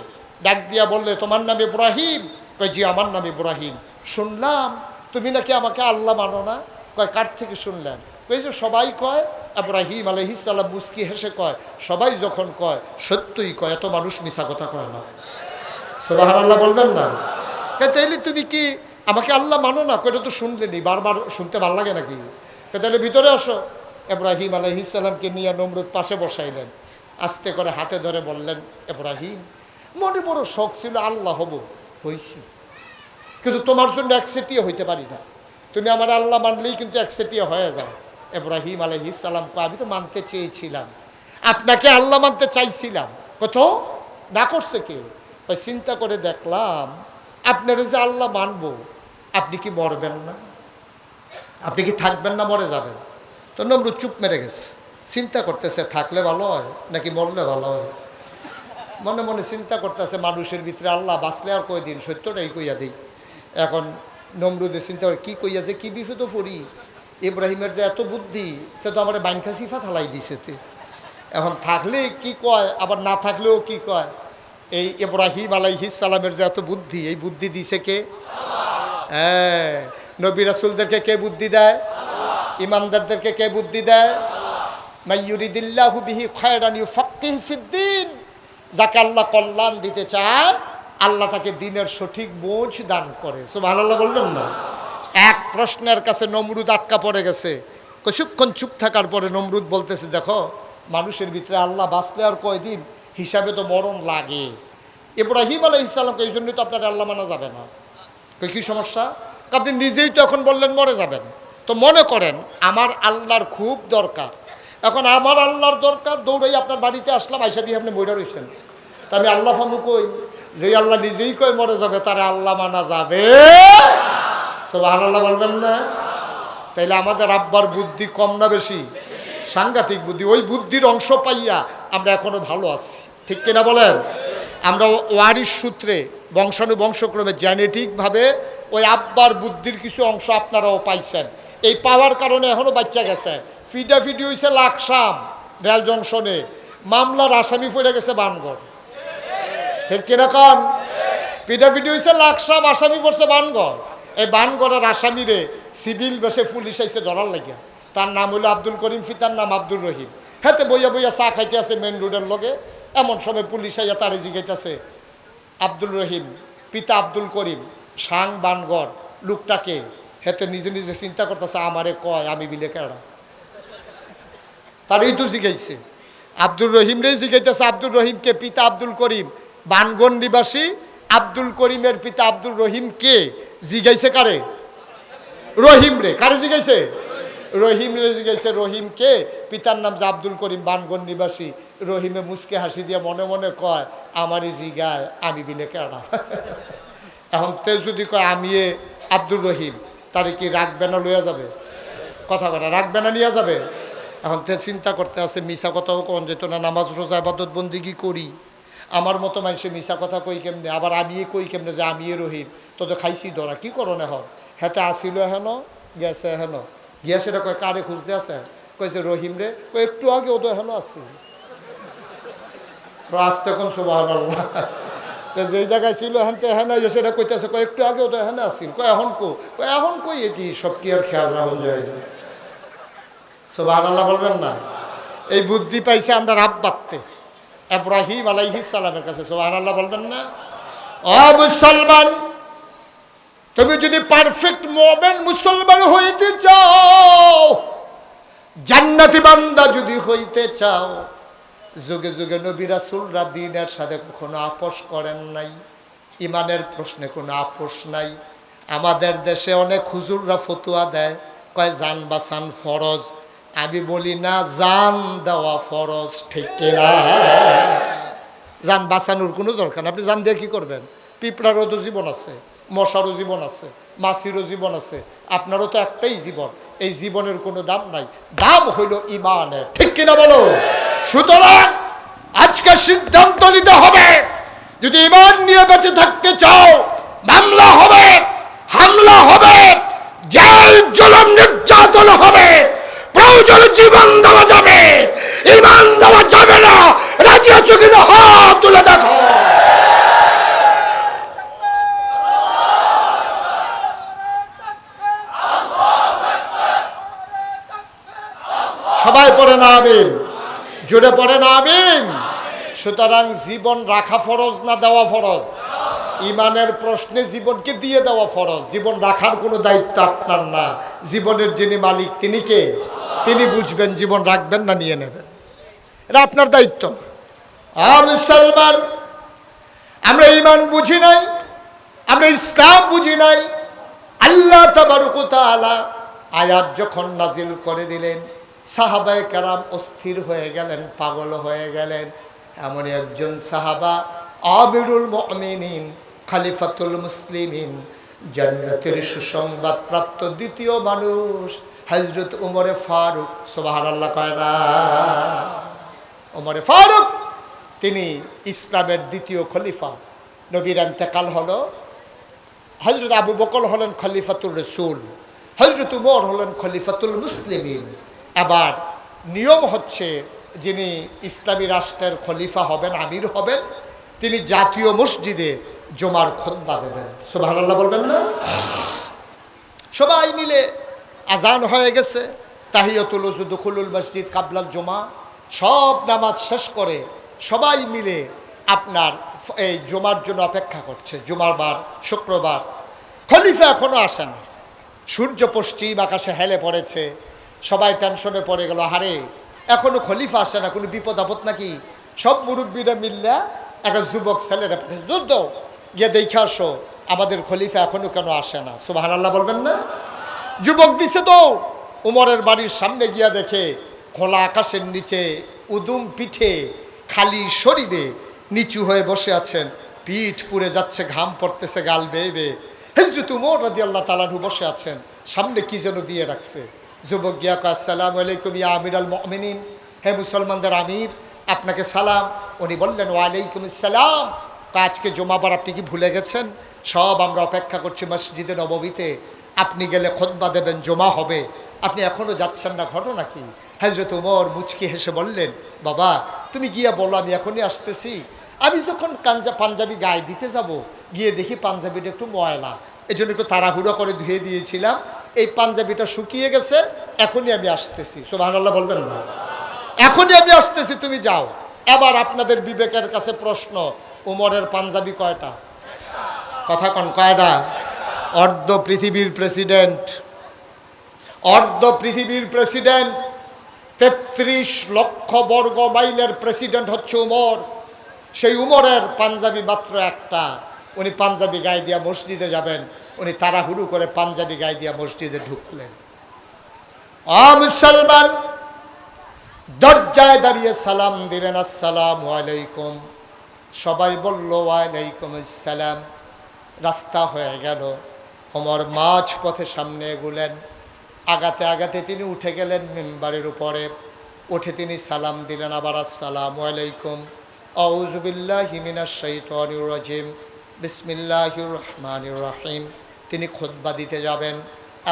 ডাক দিয়া বললে, তোমার নাম ইব্রাহিম? কয়, জি আমার নাম ইব্রাহিম। শুনলাম তুমি নাকি আমাকে আল্লাহ মানো না। কয়, কার থেকে শুনলেন? কই যে সবাই কয়। ইব্রাহিম আলাইহিস সালাম মুস্কি হেসে কয়, সবাই যখন কয় সত্যই কয়, এত মানুষ মিছা কথা কয় না। সুবহানাল্লাহ বলবেন না? তাইলে তুমি কি আমাকে আল্লাহ মানো না? কয়টা তো শুনলেনি, বারবার শুনতে ভালো লাগে নাকি? তাহলে ভিতরে আসো। ইব্রাহিম আলাইহিস সালামকে নিয়ে নমরুদ পাশে বসাইলেন, আস্তে করে হাতে ধরে বললেন, ইব্রাহিম মনে বড় শখ ছিল আল্লাহ হব, হইছি, কিন্তু তোমার জন্য একসেটিয়া হইতে পারি না। তুমি আমার আল্লাহ মানলেই কিন্তু একসেটিয়া হয়ে যাও। ইব্রাহিম আলাইহিস সালাম কয়, আমি তো মানতে চেয়েছিলাম, আপনাকে আল্লাহ মানতে চাইছিলাম। কত না করছে কে? চিন্তা করে দেখলাম আপনার যে আল্লাহ মানবো, আপনি কি মরবেন না? আপনি কি থাকবেন না মরে যাবেন? তো নমরুদ চুপ মেরে গেছে, চিন্তা করতেছে থাকলে ভালো হয় নাকি মরলে ভালো হয়। মনে মনে চিন্তা করতেছে, মানুষের ভিতরে আল্লাহ বাঁচলে আর কয়দিন, সত্যটাই কইয়া দিই। এখন নমরুদের চিন্তা করে, কি কইয়া যে কি বিপদ পড়ি, ইব্রাহিমের যে এত বুদ্ধি, তে তো আমার বাইনখা সিফা থালাই দিছে। এখন থাকলে কি কয়, আবার না থাকলেও কি কয়। এই ইব্রাহিম আলাইহিস সালামের যে এত বুদ্ধি, এই বুদ্ধি দিছে কে? হ্যাঁ, নবী রাসূলদেরকে কে বুদ্ধি দেয়? ইমানদারদেরকে কে বুদ্ধি দেয়? মাইয়ুরিদিল্লাহু বিহি খায়রান ইউফাক্কিহু ফিদ্দিন। যাকে আল্লাহ কল্যাণ দিতে চায়, আল্লাহ তাকে দ্বীনের সঠিক বোঝ দান করে। সুবহানাল্লাহ বলবেন না? এক প্রশ্নের কাছে নমরুদ আটকা পড়ে গেছে। কিছুক্ষণ চুপ থাকার পরে নমরুদ বলতেছে, দেখো মানুষের ভিতরে আল্লাহ বাঁচলে আর কয়দিন, হিসাবে তো মরণ লাগে। ইব্রাহিম আলাইহিস সালামকে এই জন্যই তো আপনার আল্লাহ মানা যাবে না। কি সমস্যা? আপনি নিজেই তো এখন বললেন মরে যাবেন। তো মনে করেন আমার আল্লাহর খুব দরকার, এখন আমার আল্লাহর দরকার, দৌড়াই আপনার বাড়িতে আসলাম, আইসা দিয়ে আপনি মইরা রইছেন। তা আমি আল্লাহ ফামু কই, যে আল্লাহ নিজেই কই মরে যাবে, তারে আল্লাহ মানা যাবে? সুবহানাল্লাহ বলবেন না? তাইলে আমাদের আব্বার বুদ্ধি কম না বেশি? সাংঘাতিক বুদ্ধি। ওই বুদ্ধির অংশ পাইয়া আমরা এখনো ভালো আছি, ঠিক কিনা বলেন? আমরা ওয়ারিশ সূত্রে বংশানুবংশক্রমে জেনেটিকভাবে ওই আব্বার বুদ্ধির কিছু অংশ আপনারাও পাইছেন। এই পাওয়ার কারণে এখনো বাচ্চা গেছে। ফিডাফিডি হয়েছে লাকসাম রেল জংশনে, মামলার আসামি পড়ে গেছে বানগড়, ঠিক কিনা কন? পিডাপিডি হয়েছে লাকসাম, আসামি পড়ছে বানগড়। এই বানগড়ের আসামিরে সিভিল বেশে পুলিশ আইসে ধরার লাগিয়া। তার নাম হইল আব্দুল করিম, ফিতার নাম আব্দুল রহিম। হাতে বইয়া বইয়া চা খাইতে আছে মেন রোডের লগে। এমন সময় পুলিশ আইয়া তারে জিগাইতেছে, আব্দুল রহিম পিতা আব্দুল করিম, সাং বানগড়, লোকটাকে। হেতে নিজে নিজে চিন্তা করতেছে, আমারে কয় আমি বিলে কেডা। তারই তো জিগাইছে, আব্দুল রহিম রে জিগাইতেছে, আব্দুল রহিমকে পিতা আব্দুল করিম, বানগড় নিবাসী। আব্দুল করিমের পিতা আব্দুল রহিম কে? জিগাইছে কারে? রহিম রে। কারে জিগাইছে? রহিম রে জিগাইছে। রহিম কে? পিতার নাম যে আব্দুল করিম, বানগড় নিবাসী। রহিমে মুচকে হাসি দিয়ে মনে মনে কয়, আমারই জিগায় আমি বিলে কেডা। এখন তে যদি কয় আমি আব্দুল রহিম, তারে কি রাখবে না লইয়া যাবে? কথা কথা রাখবে না নিয়ে যাবে? এখন তে চিন্তা করতে আছে, মিশা কথাও কন যেত না, নামাজ রোজা ইবাদত বন্দেগি করি, আমার মতো মানুষে মিশা কথা কই কেমনে, আবার আমি কই কেমনে যে আমি রহিম। তো তো খাইছি ধরা, কি করণে হন। হেতে আসিল হেন, গেছে হেন, গিয়া সেটা কয় কারে খুঁজতে আছে? কইছে রহিম রে। কই একটু আগে ও তো হেন আসি রাজ, তখন সুবহানাল্লাহ। যেই জায়গায় ছিল হেন তো হেন সেটা কইতেছে, কয় একটু আগে ও তো হেন আসিল। কয় এখন এখন কই এটি সব কি আর খেয়াল রাখুন যায়? সুবহানাল্লাহ বলবেন না? এই বুদ্ধি পাইছে আমরা রাব বাঁধতে ইব্রাহিম আলাইহিস সালামের কাছে। সুবহানাল্লাহ বলবেন না? ও মুসলমান, তুমি যদি পারফেক্ট মুমিন মুসলমান হইতে চাও, জান্নাতি বান্দা যদি হইতে চাও, যুগে যুগে নবী রাসূলরা দ্বীনের সাথে কখনো আপোষ করেন নাই, ইমানের প্রশ্নে কোনো আপোষ নাই। আমাদের দেশে অনেক হুজুররা ফতোয়া দেয়, কয় জান বাঁচান ফরজ। আমি বলি না, জান দেওয়া ফরজ, ঠিক কিনা? জান বাঁচানোর কোনো দরকার না। আপনি জান দিয়ে কী করবেন? পিঁপড়ারও তো জীবন আছে, মশারও জীবন আছে, মাছিরও জীবন আছে, আপনারও তো একটাই জীবন। এই জীবনের কোনো দাম নাই, দাম হইল ইমানের, ঠিক কিনা বলো? সুতরাং আজকে সিদ্ধান্ত নিতে হবে, যদি ইমান নিয়ে বেঁচে থাকতে চাও, মামলা হবে, হামলা হবে, জেল জুলুম নির্যাতন হবে, প্রয়োজনে জীবন দেওয়া যাবে, ইমান দেওয়া যাবে না। রাজি আছো কিনা? হাত তুলে দেখো। সবাই পড়ে না আমিন? জোরে পড়ে না আমিন? সুতরাং জীবন রাখা ফরজ না দেওয়া ফরজ? ইমানের প্রশ্নে জীবনকে দিয়ে দেওয়া ফরজ। জীবন রাখার কোনো দায়িত্ব আপনার না, জীবনের যিনি মালিক তিনি কে? তিনি বুঝবেন জীবন রাখবেন না নিয়ে নেবেন, এটা আপনার দায়িত্ব। মুসলমান, আমরা ইমান বুঝি নাই, আমরা ইসলাম বুঝি নাই। আল্লাহ তাবারক ওয়া তাআলা আয়াত যখন নাজিল করে দিলেন, সাহাবায়ে কেরাম অস্থির হয়ে গেলেন, পাগল হয়ে গেলেন। এমন একজন সাহাবা, আমিরুল মুমিনিন, খলিফাতুল মুসলিমিন, জান্নাতের সুসংবাদ প্রাপ্ত দ্বিতীয় মানুষ, হযরত উমরে ফারুক। সুবহানাল্লাহ কয় না? উমরে ফারুক তিনি ইসলামের দ্বিতীয় খলিফা। নবীর ইন্তেকাল হলো, হযরত আবু বকর হলেন খলিফাতুর রাসূল। হযরত উমর হলেন খলিফাতুল মুসলিমিন। এবার নিয়ম হচ্ছে যিনি ইসলামী রাষ্ট্রের খলিফা হবেন, আমির হবেন, তিনি জাতীয় মসজিদে জুমার খুতবা দেবেন। সুবহানাল্লাহ বলবেন না? সবাই মিলে আজান হয়ে গেছে, তাহিয়াতুল ওযু দুখুলুল মসজিদ কাবলাল জুমা, সব নামাজ শেষ করে সবাই মিলে আপনার এই জুমার জন্য অপেক্ষা করছে। জুমার বার, শুক্রবার। খলিফা এখনো আসে না। সূর্য পশ্চিম আকাশে হেলে পড়েছে। সবাই টেনশনে পড়ে গেল, হারে এখনো খলিফা আসে না, কোনো বিপদ আপদ নাকি? সব মুরব্বীরা মিললে একটা যুবক ছেলেরা পাঠিয়েছে, দুধ গিয়ে দেখে আসো আমাদের খলিফা এখনো কেন আসে না। সুবহানাল্লাহ বলবেন না? যুবক দিছে তো উমরের বাড়ির সামনে গিয়া দেখে খোলা আকাশের নিচে উদুম পিঠে খালি শরীরে নিচু হয়ে বসে আছেন। পিঠ পুড়ে যাচ্ছে, ঘাম পড়তেছে গাল বেয়ে বেয়ে। হযরত উমর রাদিয়াল্লাহু তাআলা আনহু বসে আছেন, সামনে কি যেন দিয়ে রাখছে। যুবক গিয়া কয়, আসসালামু আলাইকুম ইয়া আমিরাল মুমিনিন, হে মুসলমানদের আমির, আপনাকে সালাম। উনি বললেন, ওয়ালাইকুম আসসালাম। আজকে জুমাবার আপনি কি ভুলে গেছেন? সব আমরা অপেক্ষা করছি মসজিদে নববীতে, আপনি গেলে খুতবা দেবেন, জমা হবে, আপনি এখনো যাচ্ছেন না, ঘটনা কি? হযরত উমর মুচকি হেসে বললেন, বাবা তুমি গিয়া বলো আমি এখনই আসতেছি। আমি যখন পাঞ্জাবি গায়ে দিতে যাব, গিয়ে দেখি পাঞ্জাবিটা একটু ময়লা, এই জন্য একটু তাড়াহুড়ো করে ধুয়ে দিয়েছিলাম, এই পাঞ্জাবিটা শুকিয়ে গেছে, এখনই আমি আসতেছি। সুবহানাল্লাহ বলবেন না? এখনই আমি আসতেছি, তুমি যাও। এবার আপনাদের বিবেকের কাছে প্রশ্ন, উমরের পাঞ্জাবি কয়টা? কথা কন, কয়টা? অর্ধ পৃথিবীর প্রেসিডেন্ট, অর্ধ পৃথিবীর প্রেসিডেন্ট, ৩৩ লক্ষ বর্গ মাইলের প্রেসিডেন্ট হচ্ছে উমর। সেই উমরের পাঞ্জাবি মাত্র একটা। উনি পাঞ্জাবি গায়ে দিয়া মসজিদে যাবেন, উনি তাড়াহুড়ো করে পাঞ্জাবি গায়ে দিয়া মসজিদে ঢুকলেন। মুসলমান দরজায় দাঁড়িয়ে সালাম দিলেন, আসসালামু আলাইকুম। সবাই বলল ওয়ালাইকুম আসসালাম। রাস্তা হয়ে গেল। ওমর মাঝ পথে সামনে এগুলেন। আগাতে আগাতে তিনি উঠে গেলেন মিম্বারের উপরে। উঠে তিনি সালাম দিলেন আবার, আসসালামু আলাইকুম। আউযু বিল্লাহি মিনাশ শাইতানির রাজিম, বিসমিল্লাহির রহমানির রহিম। তিনি খুতবা দিতে যাবেন,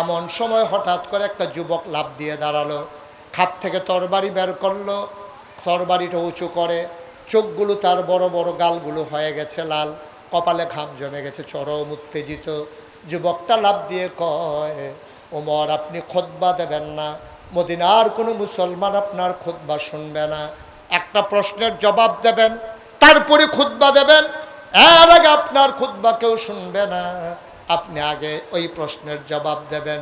এমন সময় হঠাৎ করে একটা যুবক লাফ দিয়ে দাঁড়ালো, খাপ থেকে তরবারি বের করলো, তরবারিটা উঁচু করে, চোখগুলো তার বড় বড়, গালগুলো হয়ে গেছে লাল, কপালে ঘাম জমে গেছে, চরম উত্তেজিত। যুবকটা লাফ দিয়ে কয়, ওমর আপনি খুতবা দেবেন না, মদিনার কোনো মুসলমান আপনার খুতবা শুনবে না। একটা প্রশ্নের জবাব দেবেন, তারপরে খুতবা দেবেন, এর আগে আপনার খুতবা কেউ শুনবে না। আপনি আগে ওই প্রশ্নের জবাব দেবেন।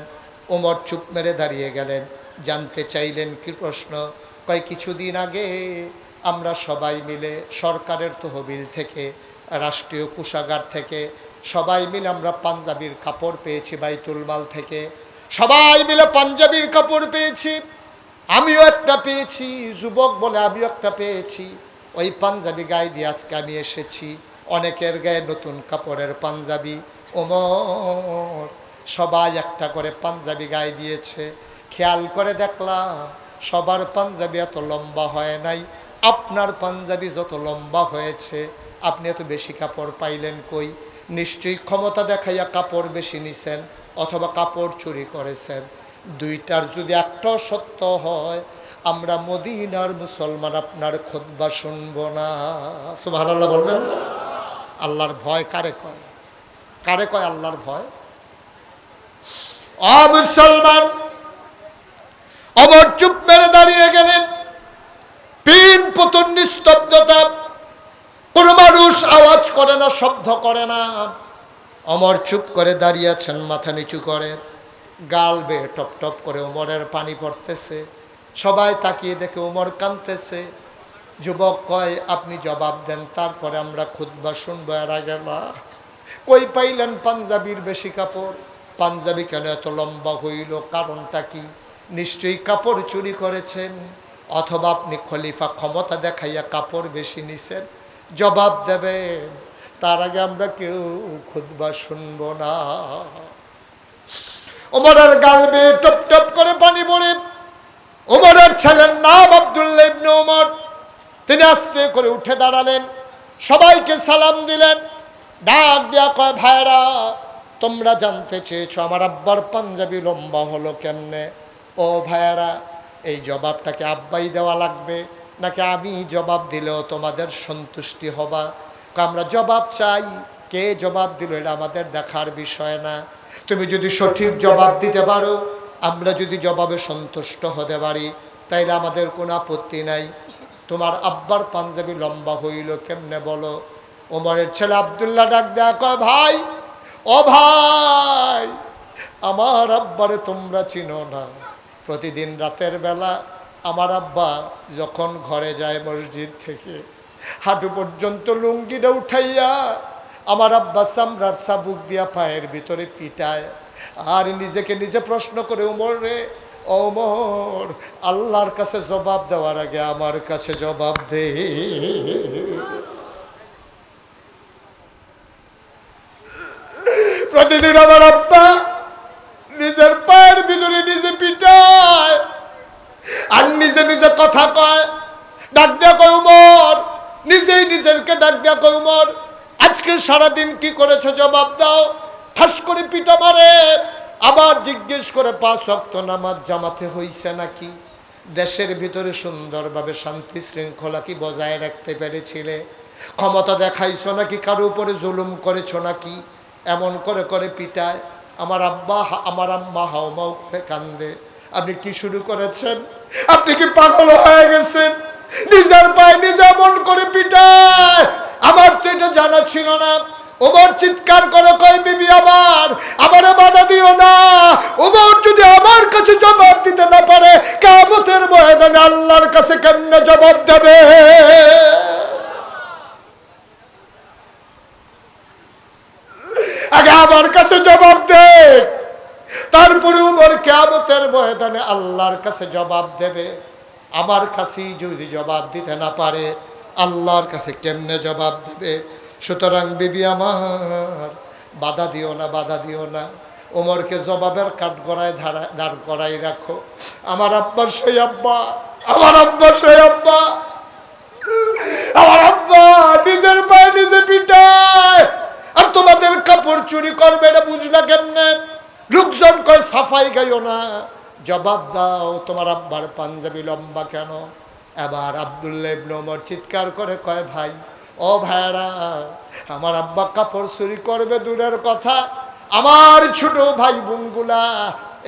ওমর চুপ মেরে দাঁড়িয়ে গেলেন। জানতে চাইলেন কি প্রশ্ন? কয় কিছুদিন আগে আমরা সবাই মিলে সরকারের তহবিল থেকে, রাষ্ট্রীয় কোষাগার থেকে সবাই মিলে আমরা পাঞ্জাবির কাপড় পেয়েছি, বাইতুল মাল থেকে সবাই মিলে পাঞ্জাবির কাপড় পেয়েছি, আমিও একটা পেয়েছি। যুবক বলে, আমিও একটা পেয়েছি। ওই পাঞ্জাবি গায়ে দিয়ে আজকে আমি এসেছি। অনেকের গায়ে নতুন কাপড়ের পাঞ্জাবি। ওমর সবাই একটা করে পাঞ্জাবি গায়ে দিয়েছে। খেয়াল করে দেখলাম সবার পাঞ্জাবি এত লম্বা হয় নাই, আপনার পাঞ্জাবি যত লম্বা হয়েছে। আপনি এত বেশি কাপড় পাইলেন কই? নিশ্চয়ই ক্ষমতা দেখাইয়া কাপড় বেশি নিছেন, অথবা কাপড় চুরি করেছেন। দুইটার যদি একটাও সত্য হয়, আমরা মদিনার মুসলমান আপনার খুতবা শুনব না। সুবহানাল্লাহ বলবেন? আল্লাহর ভয় কারে কয়? কারে কয় আল্লাহর ভয়? মুসলমান ওমর চুপ মেরে দাঁড়িয়ে গেলেন। পিন পতন নিস্তব্ধতা, কোনো মানুষ আওয়াজ করে না, শব্দ করে না। ওমর চুপ করে দাঁড়িয়ে আছেন, মাথা নিচু করে, গাল বেয়ে টপ টপ করে ওমরের পানি পড়তেছে। সবাই তাকিয়ে দেখে ওমর কাঁদতেছে। যুবক কয়, আপনি জবাব দেন, তারপরে আমরা খুতবা শুনবো। এর আগে না। কই পাইলেন পাঞ্জাবির বেশি কাপড়? পাঞ্জাবি কেন এত লম্বা হইল? কারণটা কি? নিশ্চয়ই কাপড় চুরি করেছেন, অথবা আপনি খলিফা ক্ষমতা দেখাইয়া কাপড় বেশি নিছেন। জবাব দেবেন, তার আগে আমরা কেউ খুতবা শুনবো না। ওমরের গাল বেয়ে টপ টপ করে পানি পড়ে। ওমরের ছেলের নাম আব্দুল্লাহ ইবনে ওমর। তিনি আস্তে করে উঠে দাঁড়ালেন, সবাইকে সালাম দিলেন, ডাক দেয়া কয়, ভাইরা তোমরা জানতে চেয়েছো আমার আব্বার পাঞ্জাবি লম্বা হলো কেমনে। ও ভাইয়ারা, এই জবাবটাকে আব্বাই দেওয়া লাগবে নাকি আমি জবাব দিলেও তোমাদের সন্তুষ্টি হবা? আমরা জবাব চাই, কে জবাব দিল এটা আমাদের দেখার বিষয় না। তুমি যদি সঠিক জবাব দিতে পারো, আমরা যদি জবাবে সন্তুষ্ট হতে পারি, তাইলে আমাদের কোনো আপত্তি নাই। তোমার আব্বার পাঞ্জাবি লম্বা হইল কেমনে বলো? ওমরের ছেলে আব্দুল্লাহ ডাক দেয়া কয়, ভাই, ও ভাই, আমার আব্বারে তোমরা চিনো না? প্রতিদিন রাতের বেলা আমার আব্বা যখন ঘরে যায় মসজিদ থেকে, হাঁটু পর্যন্ত লুঙ্গিটা উঠাইয়া আমার আব্বা চামড়ার চাবুক দিয়া পায়ের ভিতরে পিটায়, আর নিজেকে নিজে প্রশ্ন করে, ওমর রে, ওমর, আল্লাহর কাছে জবাব দেওয়ার আগে আমার কাছে জবাব দে। প্রতিদিন আমার আব্বা নিজের পায়ের ভিতরে নিজে পিটায় আর নিজে নিজে কথা কয়, ডাক দেয়া কয়, ওমর, নিজেই নিজেরকে ডাক দেয়া কয়, ওমর, আজকে সারাদিন কি করেছো জবাব দাও। ঠাস করে পিটা মারে, আবার জিজ্ঞেস করে 5 ওয়াক্ত নামাজ জামাতে হইছে নাকি, দেশের ভিতরে সুন্দরভাবে শান্তি শৃঙ্খলা কি বজায় রাখতে পেরেছিলে, ক্ষমতা দেখাইছো নাকি, কারো উপরে জুলুম করেছো নাকি, এমন করে করে পিটায়। আমার আব্বা আমার আম্মা হাউমাউ করে কান্দে। আপনি কি শুরু করেছেন? আপনি কি পাগল হয়ে গেছেন? নিজের পায়ে নিজে এমন করে পিটায়, আমার তো এটা জানা ছিল না। ওমর চিৎকার করে কয়, বিবি আমার, আমারে বাধা দিও না। ওমর যদি আমার কাছে জবাব দিতে না পারে, কিয়ামতের ময়দানে আল্লাহর কাছে কেমনে জবাব দেবে? আগে আমার কাছে জবাব দে, তারপরে ওমর কিয়ামতের ময়দানে আল্লাহর কাছে জবাব দেবে। আমার কাছেই যদি জবাব দিতে না পারে, আল্লাহর কাছে কেমনে জবাব দেবে? সুতরাং বিবি আমার, বাধা দিও না, বাধা দিও না। ওমরকে জবাবের কাঠগড়ায় দাঁড় করাই রাখো। আমার আব্বার সেই আব্বা, আমার আব্বার সেই আব্বা, আমার আব্বা নিজের পায়ে নিজে পিটায়, আর তোমাদের কাপড় চুরি করবে এটা বুঝলা কেমনে? লোকজন কয় সাফাই গাইও না, জবাব দাও, তোমার আব্বার পাঞ্জাবি লম্বা কেন? এবার আব্দুল্লাহ ইবনে ওমর চিৎকার করে কয়, ভাই, ও ভাইরা, আমার আব্বা কাপড় চুরি করবে দূরের কথা, আমার ছোট ভাই বোনগুলা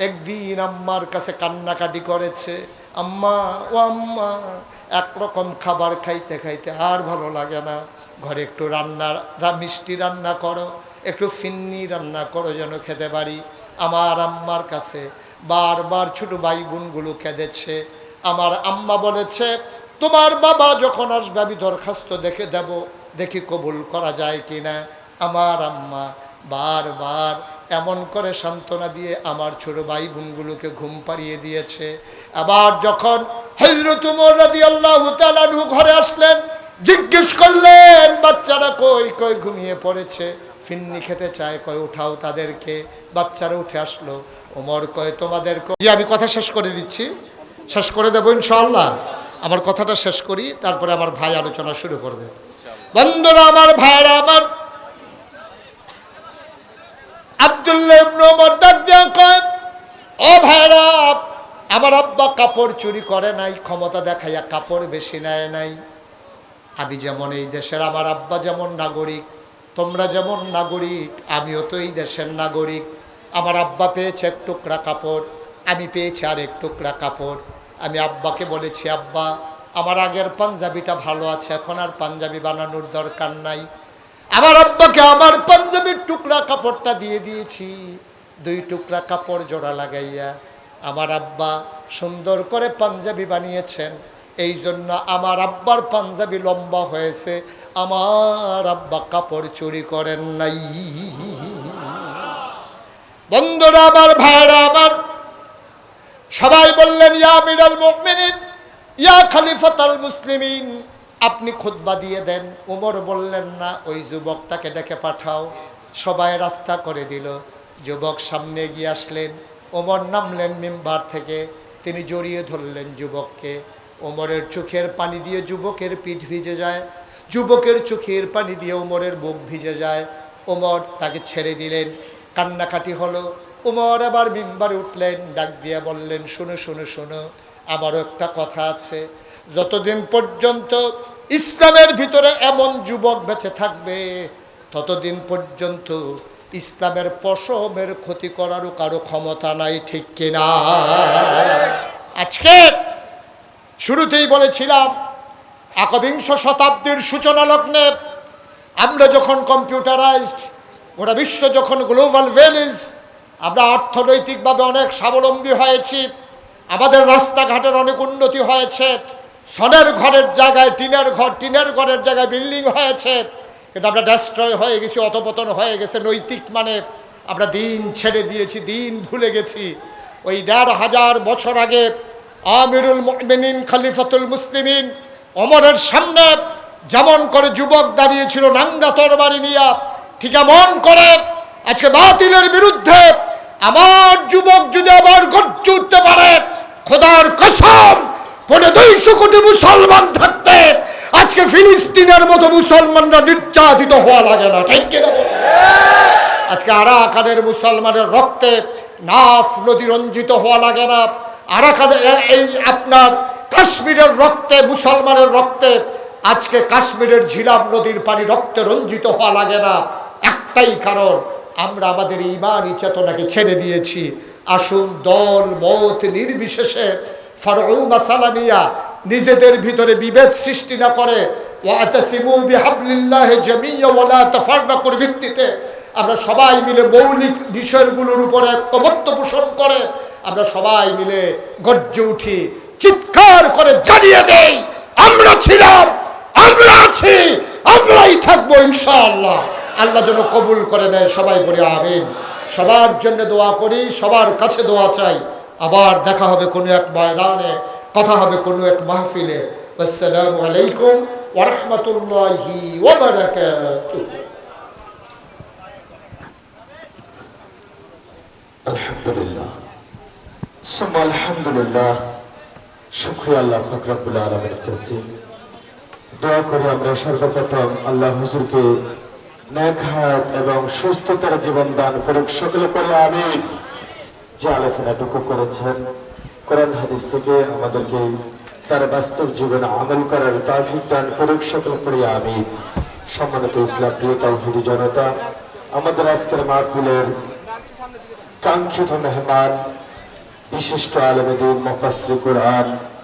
একদিন আম্মার কাছে কান্নাকাটি করেছে, আম্মা, ও আম্মা, একরকম খাবার খাইতে খাইতে আর ভালো লাগে না, ঘরে একটু মিষ্টি রান্না করো, একটু ফিন্নি রান্না করো যেন খেতে পারি। আমার আম্মার কাছে বারবার ছোট ভাই বোনগুলো কেঁদেছে। আমার আম্মা বলেছে, তোমার বাবা যখন আসবে আমি দরখাস্ত দেখে দেব, দেখি কবুল করা যায় কিনা। আমার আম্মা বারবার এমন করে সান্ত্বনা দিয়ে আমার ছোট ভাই বোনগুলোকে ঘুম পাড়িয়ে দিয়েছে। আবার যখন হযরত ওমর রাদিয়াল্লাহু তাআলা আনহু ঘরে আসলেন, জিজ্ঞেস করলেন, বাচ্চারা কই? কই ঘুমিয়ে পড়েছে, ফিন্নি খেতে চায়, কয় উঠাও তাদেরকে। বাচ্চারা উঠে আসলো। ওমর কয়, তোমাদের জি, আমি কথা শেষ করে দিচ্ছি, শেষ করে দেবো ইনশাআল্লাহ। আমার কথাটা শেষ করি, তারপরে আমার ভাই আলোচনা শুরু করবে। বন্ধুরা আমার, ভাইরা আমার, আব্দুল্লাহ ইবনে ওমর ডাক দিয়া কয়, ও ভাইরা, আমার আব্বা কাপড় চুরি করে নাই, ক্ষমতা দেখাইয়া কাপড় বেশি নেয় নাই। আমি যেমন এই দেশের, আমার আব্বা যেমন নাগরিক, তোমরা যেমন নাগরিক, আমিও তো এই দেশের নাগরিক। আমার আব্বা পেয়েছে 1 টুকরা কাপড়, আমি পেয়েছি আর 1 টুকরা কাপড়। আমি আব্বাকে বলেছি, আব্বা, আমার আগের পাঞ্জাবিটা ভালো আছে, এখন আর পাঞ্জাবি বানানোর দরকার নাই। আমার আব্বাকে আমার পাঞ্জাবির টুকরা কাপড়টা দিয়ে দিয়েছি। 2 টুকরা কাপড় জোড়া লাগাইয়া আমার আব্বা সুন্দর করে পাঞ্জাবি বানিয়েছেন। এই জন্য আমার আব্বার পাঞ্জাবি লম্বা হয়েছে, আমার আব্বা কাপড় চুরি করেন নাই। বন্ধুরা আমার, ভাইরা আমার, সবাই বললেন, ইয়া আমিরাল মুমিনিন, ইয়া খলিফাতুল মুসলিমিন, আপনি খুতবা দিয়ে দেন। ওমর বললেন, না, ওই যুবকটাকে ডেকে পাঠাও। সবাই রাস্তা করে দিল। যুবক সামনে গিয়ে আসলেন। ওমর নামলেন মিম্বার থেকে, তিনি জড়িয়ে ধরলেন যুবককে। ওমরের চোখের পানি দিয়ে যুবকের পিঠ ভিজে যায়, যুবকের চোখের পানি দিয়ে ওমরের বুক ভিজে যায়। ওমর তাকে ছেড়ে দিলেন। কান্নাকাটি হলো। উমর আবার মিম্বারে উঠলেন, ডাক দিয়ে বললেন, শোনো শোনো শোনো, আমারও একটা কথা আছে। যতদিন পর্যন্ত ইসলামের ভিতরে এমন যুবক বেঁচে থাকবে, ততদিন পর্যন্ত ইসলামের পশমের ক্ষতি করারও কারো ক্ষমতা নাই, ঠিক কিনা? আজকে শুরুতেই বলেছিলাম, একবিংশ শতাব্দীর সূচনা লগ্নে আমরা যখন কম্পিউটারাইজড, গোটা বিশ্ব যখন গ্লোবাল ভিলেজ, আমরা অর্থনৈতিকভাবে অনেক স্বাবলম্বী হয়েছি, আমাদের রাস্তাঘাটের অনেক উন্নতি হয়েছে, সনের ঘরের জায়গায় টিনের ঘর, টিনের ঘরের জায়গায় বিল্ডিং হয়েছে, কিন্তু আমরা ডেস্ট্রয় হয়ে গেছি, অধপতন হয়ে গেছে নৈতিক মানে। আমরা দিন ছেড়ে দিয়েছি, দিন ভুলে গেছি। ওই ১৫০০ বছর আগে আমিরুল মুমিনিন খলিফাতুল মুসলিমিন ওমরের সামনে যেমন করে যুবক দাঁড়িয়েছিল নাঙ্গা তরবারি নিয়ে, ঠিক এমন করে আজকে বাতিলের বিরুদ্ধে আমার যুবক যদি আবার গর্জে উঠতে পারে, খোদার কসম ২৫০ কোটি মুসলমান থাকতে আজকে ফিলিস্তিনের মতো মুসলমানরা নির্যাতিত হওয়া লাগে না, ঠিক কিনা? আজকে আরাকানের মুসলমানের রক্তে নাফ নদী রঞ্জিত হওয়া লাগে না। আরাকানে এই আপনার কাশ্মীরের রক্তে, মুসলমানের রক্তে আজকে কাশ্মীরের ঝিলাম নদীর পানি রক্তে রঞ্জিত হওয়া লাগে না। একটাই কারণ, আমরা আমাদের ইমানি চেতনাকে ছেড়ে দিয়েছি। আসুন দল মত নির্বিশেষে ফারউ মাসালা নিয়া নিজেদের ভিতরে বিভেদ সৃষ্টি না করে ওয়াতাসিমু বিহাবলিল্লাহি জামিয়া ওয়ালা তাফাররাকুর ভিত্তিতে আমরা সবাই মিলে মৌলিক বিষয়গুলোর উপরে ঐকমত্য পোষণ করে আমরা সবাই মিলে গর্জে উঠি, চিৎকার করে জানিয়ে দেই, আমরা ছিলাম, আমরা আছি, আমরাই থাকবো ইনশাআল্লাহ। আল্লাহ যেন কবুল করে নেয়, সবাই বলি আমিন। সবার জন্য দোয়া করি, সবার কাছে দোয়া চাই। আবার দেখা হবে কোনো এক ময়দানে, কথা হবে কোনো এক মাহফিলে। আসসালামু আলাইকুম ওয়া রাহমাতুল্লাহি ওয়া বারাকাতুহু। আলহামদুলিল্লাহ, সুম্মা আলহামদুলিল্লাহ, শুকরিয়া আল্লাহ পাক রব্বুল আলামিনের কাছে। দোয়া করি আমরা সর্বপ্রথম আল্লাহ হুজুরকে নেক হায়াত এবং সুস্থতার জীবন দান করুক, সকলে পড়ে আমিন। যে আলোচনাটুকু করেছেন কোরআন হাদিস থেকে আমাদেরকে তার বাস্তব জীবনে আমল করার তৌফিক দান করুক, সকলে পড়ে আমিন। সম্মানিত ইসলাম প্রিয় তাওহীদি জনতা, আমাদের আজকের মাহফিলের কাঙ্ক্ষিত মেহমান বিশিষ্ট আলেম দ্বীন মুফাসসির কুরআন